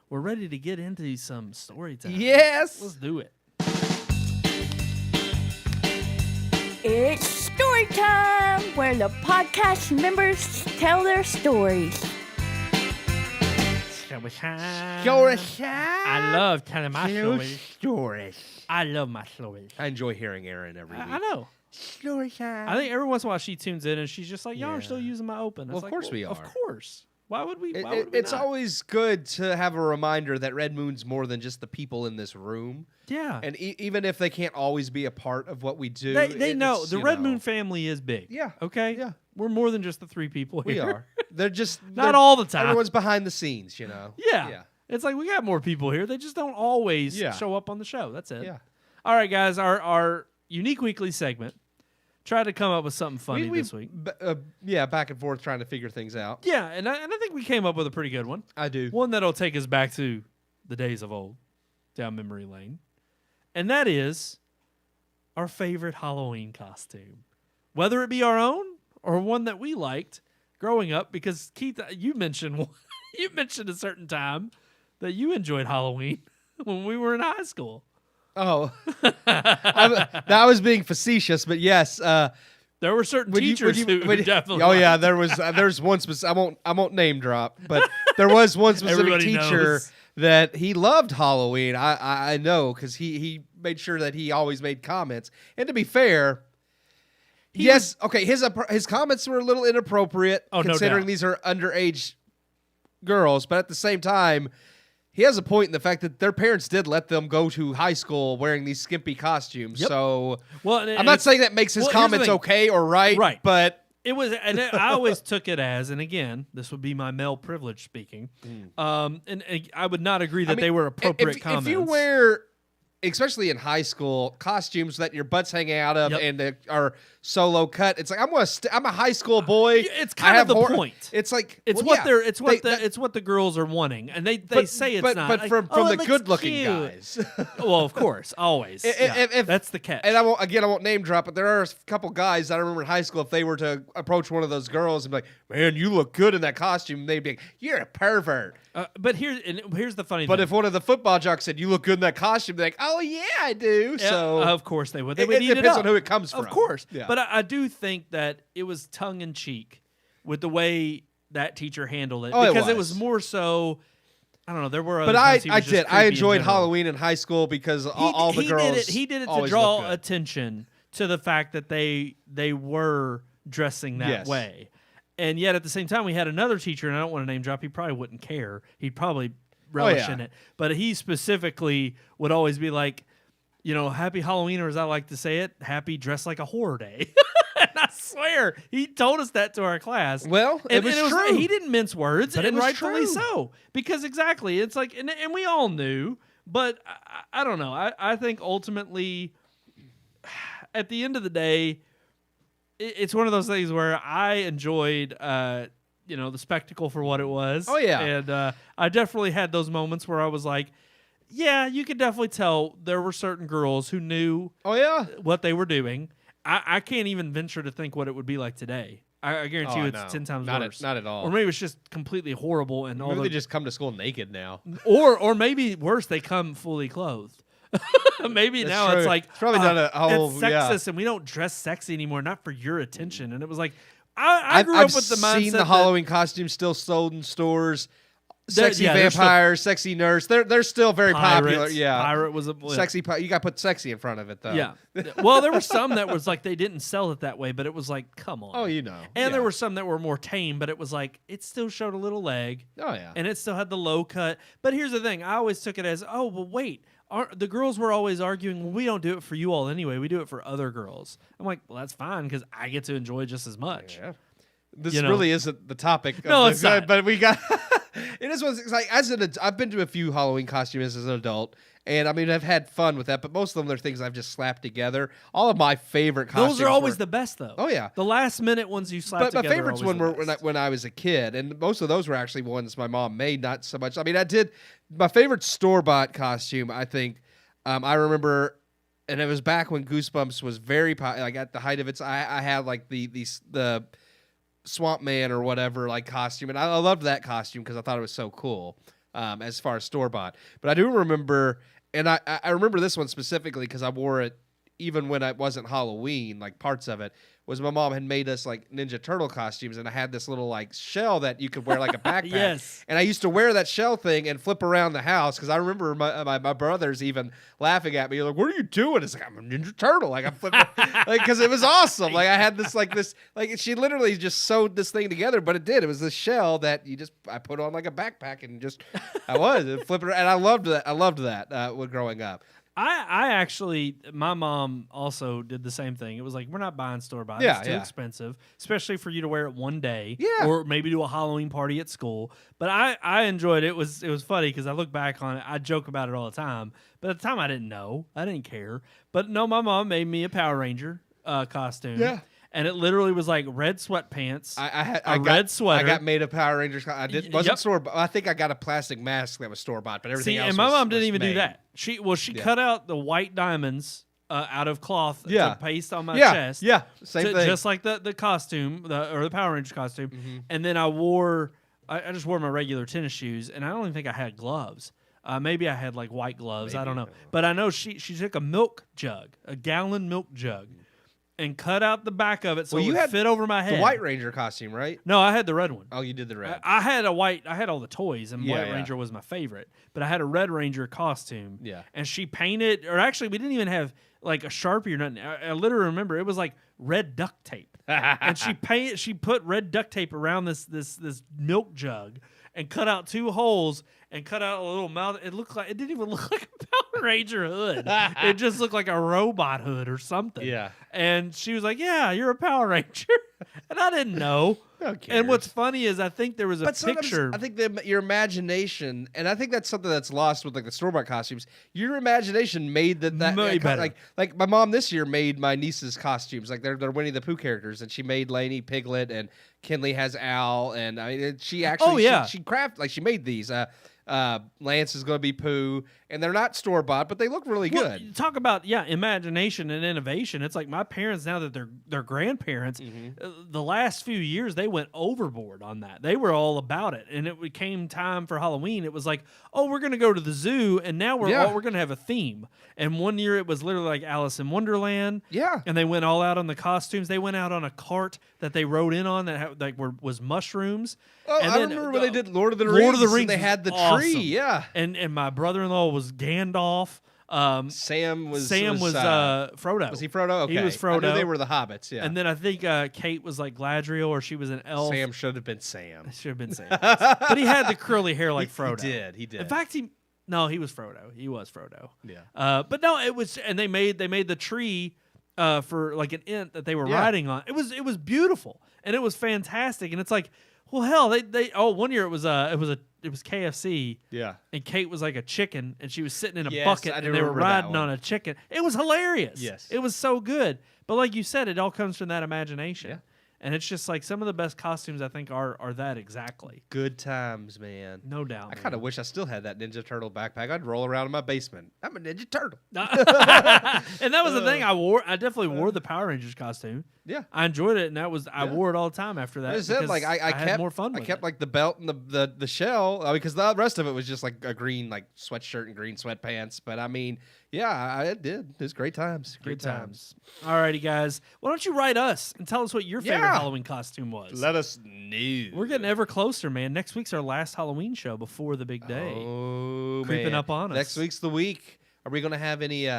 we're ready to get into some story time. Yes! Let's do it. It's story time, where the podcast members tell their stories. Story time. Story time. I love telling my stories. Stories. I love my stories. I enjoy hearing Erin every week. I know. Story time. I think every once in a while she tunes in and she's just like, y'all are still using my open. Well, of course we are. Of course. Why would we? It's always good to have a reminder that Red Moon's more than just the people in this room. Yeah. And even if they can't always be a part of what we do, they know the Red Moon family is big. Yeah. Okay. Yeah. We're more than just the three people here. We are. They're just not all the time. Everyone's behind the scenes, Yeah. It's like we got more people here. They just don't always show up on the show. That's it. Yeah. All right, guys. Our unique weekly segment. Tried to come up with something funny this week. Back and forth trying to figure things out. Yeah, and I think we came up with a pretty good one. I do. One that'll take us back to the days of old, down memory lane. And that is our favorite Halloween costume. Whether it be our own or one that we liked growing up, because Keith, you mentioned a certain time that you enjoyed Halloween when we were in high school. Oh, I was being facetious, but yes, there were certain teachers who definitely. Oh yeah, there's one specific. I won't name drop, but there was one specific teacher that he loved Halloween. I know because he made sure that he always made comments. And to be fair, his comments were a little inappropriate considering these are underage girls, but at the same time, he has a point in the fact that their parents did let them go to high school wearing these skimpy costumes. Yep. So, I'm not saying that makes his comments okay or right, but it was. And I always took it as, and again, this would be my male privilege speaking. And I would not agree that they were appropriate comments. If you wear, especially in high school, costumes that your butt's hanging out of and are solo cut, it's like I'm a high school boy. It's kind of the point. It's like it's what the girls are wanting, and they say it's not. But from the good looking guys. Well, of course, always. That's the catch. And I won't name drop, but there are a couple guys that I remember in high school. If they were to approach one of those girls and be like, "Man, you look good in that costume," they'd be like, "You're a pervert." But here's the funny thing. But if one of the football jocks said, "You look good in that costume," they're like, "Oh yeah, I do." So of course they would. They it would eat depends it up. on who it comes from. Of course. Yeah. But I do think that it was tongue in cheek with the way that teacher handled it, because it was more so I don't know. There were other But times he was I just did. I creepy in enjoyed general. Halloween in high school because all the girls. He did it to always draw looked good. attention to the fact that they were dressing that Yes. way. And yet at the same time, we had another teacher, and I don't want to name drop. He probably wouldn't care. He'd probably relish in it. But he specifically would always be like, Happy Halloween, or as I like to say it, Happy Dress Like a Horror Day. And I swear, he told us that to our class. Well, it was true. He didn't mince words, But it and was rightfully true. so. Because exactly, it's like, and we all knew, but I don't know. I think ultimately, at the end of the day, it's one of those things where I enjoyed, the spectacle for what it was. Oh, yeah. And I definitely had those moments where I was like, yeah, you could definitely tell there were certain girls who knew what they were doing. I can't even venture to think what it would be like today. I guarantee you it's 10 times worse. Not at all. Or maybe it's just completely horrible. And Maybe they just come to school naked now. or maybe worse, they come fully clothed. Maybe That's now true. it's like, It's probably not a whole- that's sexist, and we don't dress sexy anymore, not for your attention. And it was like, I grew up with the mindset I've seen the that- Halloween costumes still sold in stores. Sexy they're still- vampire, sexy nurse. They're still very popular. Pirates. Yeah, Pirate was a sexy. You got to put sexy in front of it though. Yeah. Well, there were some that was like they didn't sell it that way, but it was like, come on. Oh, And there were some that were more tame, but it was like it still showed a little leg. Oh yeah. And it still had the low cut. But here's the thing: I always took it as, oh, well, wait. The girls were always arguing, well, we don't do it for you all anyway. We do it for other girls. I'm like, well, that's fine because I get to enjoy just as much. Yeah. This You know? really isn't the topic. No, it's not. But we got. It is what it's like. I've been to a few Halloween costumes as an adult, and I mean I've had fun with that. But most of them are things I've just slapped together. All of my favorite costumes. Those are always were, the best, though. Oh yeah. The last minute ones you slap But together. my favorites are always one the were best. when I was a kid, and most of those were actually ones my mom made. Not so much. I mean, I did my favorite store-bought costume. I think I remember, and it was back when Goosebumps was very like at the height of its. I had like the Swamp Man or whatever like costume, and I loved that costume because I thought it was so cool. As far as store bought, but I do remember, and I remember this one specifically because I wore it even when it wasn't Halloween. Like parts of it was my mom had made us like Ninja Turtle costumes, and I had this little like shell that you could wear like a backpack. Yes. And I used to wear that shell thing and flip around the house because I remember my brothers even laughing at me like, "What are you doing?" It's like I'm a Ninja Turtle, like I'm flipping, like because it was awesome. Like I had this like she literally just sewed this thing together, but it did. It was this shell that I put on like a backpack and just I was flipping, and I loved that. I loved that when growing up. I actually, my mom also did the same thing. It was like, we're not buying store-bought. Yeah, it's too expensive, especially for you to wear it one day. Yeah. Or maybe do a Halloween party at school. But I enjoyed it. It was funny because I look back on it. I joke about it all the time. But at the time, I didn't know. I didn't care. But no, my mom made me a Power Ranger costume. Yeah. And it literally was like red sweatpants, I got red sweater. I got made a Power Rangers. I didn't wasn't Yep. store. I think I got a plastic mask that was store bought, but everything See, else. and my was- mom didn't was even do made. that. She cut out the white diamonds out of cloth Yeah. to paste on my Yeah, chest. yeah, same thing. Just like the costume, or the Power Ranger costume. Mm-hmm. And then I just wore my regular tennis shoes, and I don't even think I had gloves. Maybe I had like white gloves. I don't know. But I know she took a milk jug, a gallon milk jug, and cut out the back of it so Well, it you would had fit over my head. The White Ranger costume, right? No, I had the red one. Oh, you did the red. I had all the toys, and Yeah, White yeah. Ranger was my favorite. But I had a Red Ranger costume. Yeah. And she painted, or actually, we didn't even have like a Sharpie or nothing. I literally remember it was like red duct tape, and she put red duct tape around this milk jug and cut out 2 holes and cut out a little mouth. It didn't even look like a Power Ranger hood. It just looked like a robot hood or something. Yeah. And she was like, "Yeah, you're a Power Ranger," and I didn't know. Who And what's cares? funny is I think there was a But sometimes picture. I think your imagination, and I think that's something that's lost with like the store bought costumes. Your imagination made that Way better. like my mom this year made my niece's costumes. Like they're Winnie the Pooh characters, and she made Lainey Piglet, and Kinley has Al, and I mean she actually Oh, yeah. she made these. Lance is going to be Pooh, and they're not store bought, but they look really Well, good. talk about imagination and innovation. It's like my parents, now that they're grandparents, the last few years they went overboard on that. They were all about it, and it came time for Halloween. It was like, oh, we're going to go to the zoo, and now we're going to have a theme. And one year it was literally like Alice in Wonderland. Yeah. And they went all out on the costumes. They went out on a cart that they rode in on that was mushrooms. Oh, and I then remember when they did Lord of the Rings. Lord of the and Rings they was had the awesome. awesome. Yeah. And my brother-in-law was Gandalf. Sam was Frodo. Was he Frodo? Okay. He was I knew Frodo. they were the hobbits. Yeah. And then I think Kate was like Gladriel, or she was an elf. Sam should have been Sam. Should have been Sam. But he had the curly hair like Frodo. He did. In fact, he was Frodo. He was Frodo. Yeah. But no, it was, and they made the tree for like an ent that they were riding on. It was beautiful, and it was fantastic. And it's like, well, hell, they one year it was KFC. Yeah. And Kate was like a chicken, and she was sitting in a Yes, bucket, I do and they were remember that riding one. on a chicken. It was hilarious. Yes. It was so good. But like you said, it all comes from that imagination. Yeah. And it's just like some of the best costumes I think are that exactly. Good times, man. No doubt. I kind of wish I still had that Ninja Turtle backpack. I'd roll around in my basement. I'm a Ninja Turtle. And that was the thing I wore. I definitely wore the Power Rangers costume. Yeah. I enjoyed it, and I wore it all the time after that. I said, because like I had kept more fun. With I kept it. like the belt and the shell because the rest of it was just like a green like sweatshirt and green sweatpants. But I mean, yeah, I did. It was great times. Great times. Alrighty, guys. Why don't you write us and tell us what your favorite Halloween costume was? Let us know. We're getting ever closer, man. Next week's our last Halloween show before the big day. Oh, Creeping man. up on us. Next week's the week. Are we gonna have any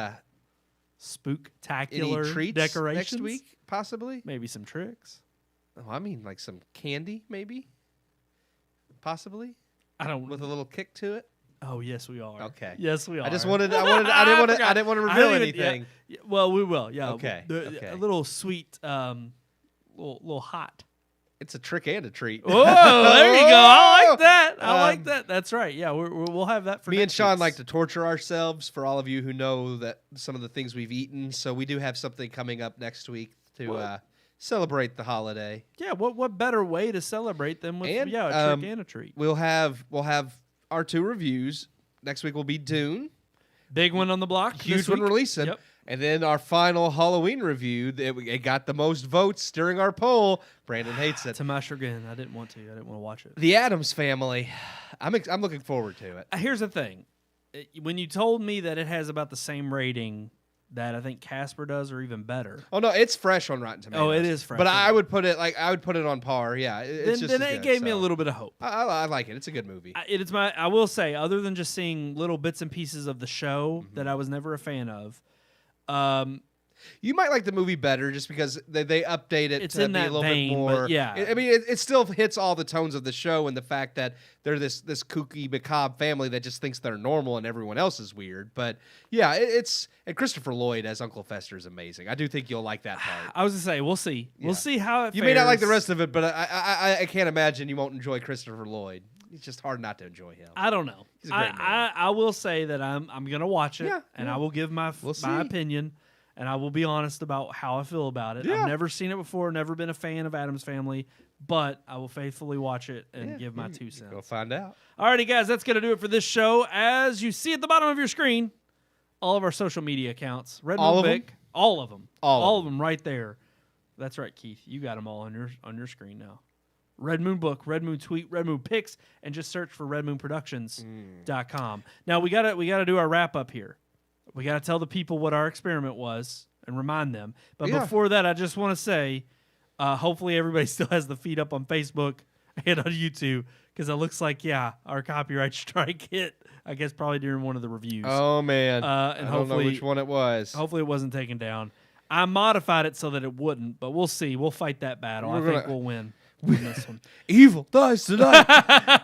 Spooktacular treats decorations next week? Possibly. Maybe some tricks. Oh, I mean, like some candy, maybe. Possibly I don't. with a little kick to it. Oh yes, we are. Okay. Yes, we are. I didn't want to. I didn't want to reveal anything. Yeah, well, we will. Yeah. Okay, okay. A little sweet, little hot. It's a trick and a treat. Oh, there you go. I like that. I like that. That's right. Yeah, we'll have that for Me and next Sean week's. like to torture ourselves for all of you who know that some of the things we've eaten. So we do have something coming up next week to celebrate the holiday. Yeah. What better way to celebrate than with And, a trick and a treat? We'll have our 2 reviews. Next week will be Dune. Big one on the block. Huge this one week. releasing. Yep. And then our final Halloween review, it got the most votes during our poll. Brandon hates it. To my chagrin, I didn't want to. I didn't want to watch it. The Addams Family. I'm looking forward to it. Here's the thing. When you told me that it has about the same rating that I think Casper does, or even better. Oh no, it's fresh on Rotten Tomatoes. Oh, it is fresh. But I would put it on par. Yeah, it's just then as it good, gave me a so. little bit of hope. I like it. It's a good movie. I will say, other than just seeing little bits and pieces of the show Mm-hmm. that I was never a fan of, You might like the movie better just because they update it It's to in be a that little vein, bit but more. yeah. I mean, it still hits all the tones of the show and the fact that they're this kooky, macabre family that just thinks they're normal and everyone else is weird. But yeah, and Christopher Lloyd as Uncle Fester is amazing. I do think you'll like that part. I was gonna say we'll see. Yeah. We'll see how it. You may not like the fares. rest of it, but I can't imagine you won't enjoy Christopher Lloyd. It's just hard not to enjoy him. I don't know. He's a great man. I will say that I'm gonna watch it, Yeah, and yeah. I will give my We'll see. my opinion, and I will be honest about how I feel about it. Yeah. I've never seen it before, never been a fan of Addams Family, but I will faithfully watch it and Yeah, give my you 2 Go cents. find out. Alrighty, guys, that's gonna do it for this show. As you see at the bottom of your screen, all of our social media accounts, Red All Moon of them? Vic, all of them, All of them right there. That's right, Keith. You got them all on your screen now. Red Moon Book, Red Moon Tweet, Red Moon Picks, and just search for redmoonproductions.com. Now we gotta do our wrap up here. We gotta tell the people what our experiment was and remind them. But Yeah. before that, I just want to say, hopefully everybody still has the feed up on Facebook and on YouTube, because it looks like our copyright strike hit. I guess probably during one of the reviews. Oh man, And I don't know hopefully- which one it was. Hopefully it wasn't taken down. I modified it so that it wouldn't, but we'll see. We'll fight that battle. I think we'll win this one. Evil dies tonight.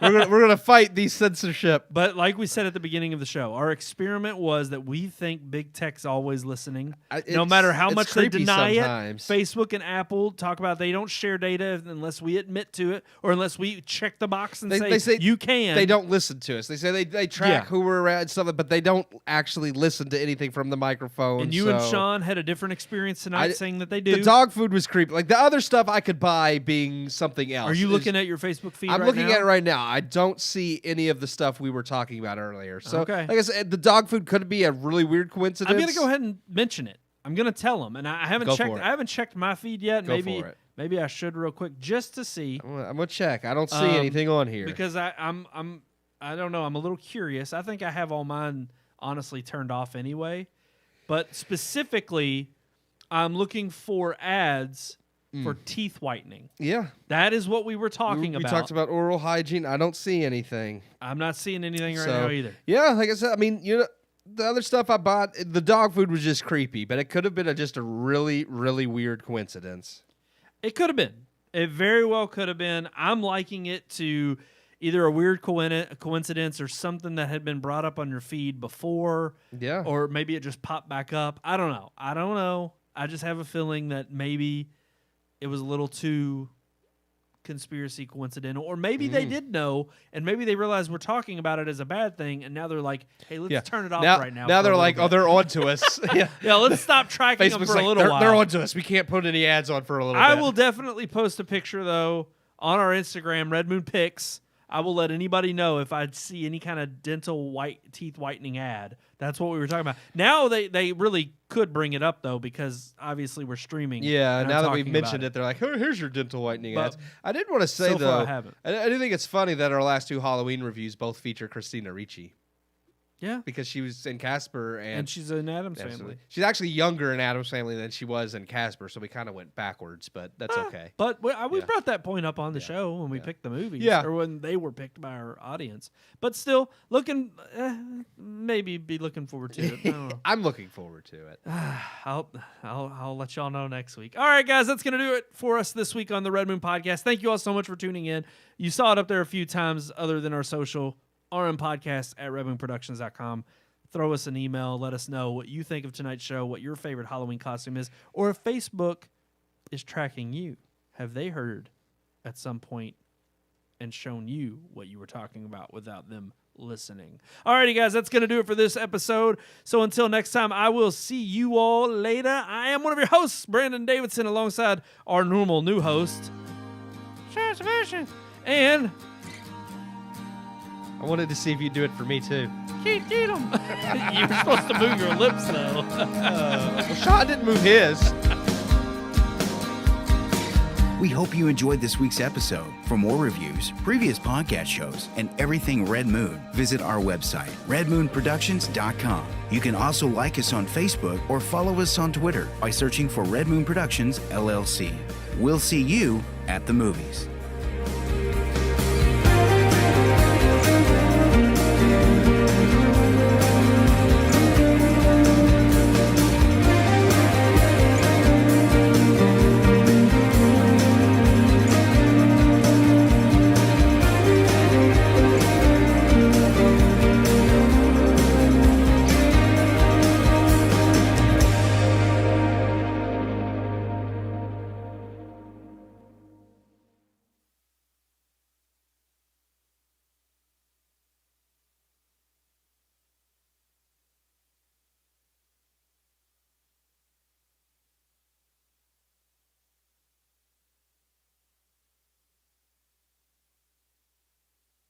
we're gonna fight the censorship. But like we said at the beginning of the show, our experiment was that we think big tech's always listening. No It's- matter how it's much they creepy deny sometimes. it, Facebook and Apple talk about they don't share data unless we admit to it or unless we check the box and They say you can. They don't listen to us. They say they track Yeah. who we're at and stuff, but they don't actually listen to anything from the microphone. And you and so- Sean had a different experience tonight saying that they do. The dog food was creepy. Like the other stuff I could buy being something else. Are you is- looking at your Facebook feed I'm right looking now? at it right now. I don't see any of the stuff we were talking about earlier. So, Okay. like I said, the dog food could be a really weird coincidence. I'm gonna go ahead and mention it. I'm gonna tell them, and I haven't Go checked. for it. I haven't checked my feed yet. Go for it. Maybe I should real quick just to see, I'm gonna check. I don't see anything on here. because I don't know. I'm a little curious. I think I have all mine honestly turned off anyway, but specifically, I'm looking for ads for teeth whitening. Yeah. That is what we were talking about. We talked about oral hygiene. I don't see anything. I'm not seeing anything right now either. Yeah, like I said, I mean, the other stuff I bought, the dog food was just creepy, but it could have been just a really, really weird coincidence. It could have been. It very well could have been. I'm liking it to either a weird coincidence or something that had been brought up on your feed before. Yeah. Or maybe it just popped back up. I don't know. I just have a feeling that maybe it was a little too conspiracy coincidental, or maybe they did know, and maybe they realized we're talking about it as a bad thing, and now they're like, "Hey, let's turn it off right now." Now they're like, "Oh, they're on to us." Yeah, let's stop tracking them for a little while. They're on to us. We can't put any ads on for a little bit. I will definitely post a picture though on our Instagram, Red Moon Pics. I will let anybody know if I see any kind of dental teeth whitening ad. That's what we were talking about. Now they really could bring it up though, because obviously we're streaming. Yeah, now that we've mentioned it, they're like, "Oh, here's your dental whitening ads." I did want to say so though, far I haven't. I do think it's funny that our last 2 Halloween reviews both feature Christina Ricci. Yeah, because she was in Casper and she's in Addams Family. She's actually younger in Addams Family than she was in Casper, so we kind of went backwards, but that's okay. But we brought that point up on the show when we picked the movies, or when they were picked by our audience. But still, maybe be looking forward to it. I don't know. I'm looking forward to it. I'll let y'all know next week. All right, guys, that's gonna do it for us this week on the Red Moon Podcast. Thank you all so much for tuning in. You saw it up there a few times, other than our social. RMPodcast at redmoonproductions.com. Throw us an email. Let us know what you think of tonight's show, what your favorite Halloween costume is, or if Facebook is tracking you. Have they heard at some point and shown you what you were talking about without them listening? Alrighty, guys, that's going to do it for this episode. So until next time, I will see you all later. I am one of your hosts, Brandon Davidson, alongside our normal new host, Sean Sebastian, and I wanted to see if you'd do it for me, too. Keith Cheatham. You were supposed to move your lips, though. Well, Sean didn't move his. We hope you enjoyed this week's episode. For more reviews, previous podcast shows, and everything Red Moon, visit our website, redmoonproductions.com. You can also like us on Facebook or follow us on Twitter by searching for Red Moon Productions, LLC. We'll see you at the movies.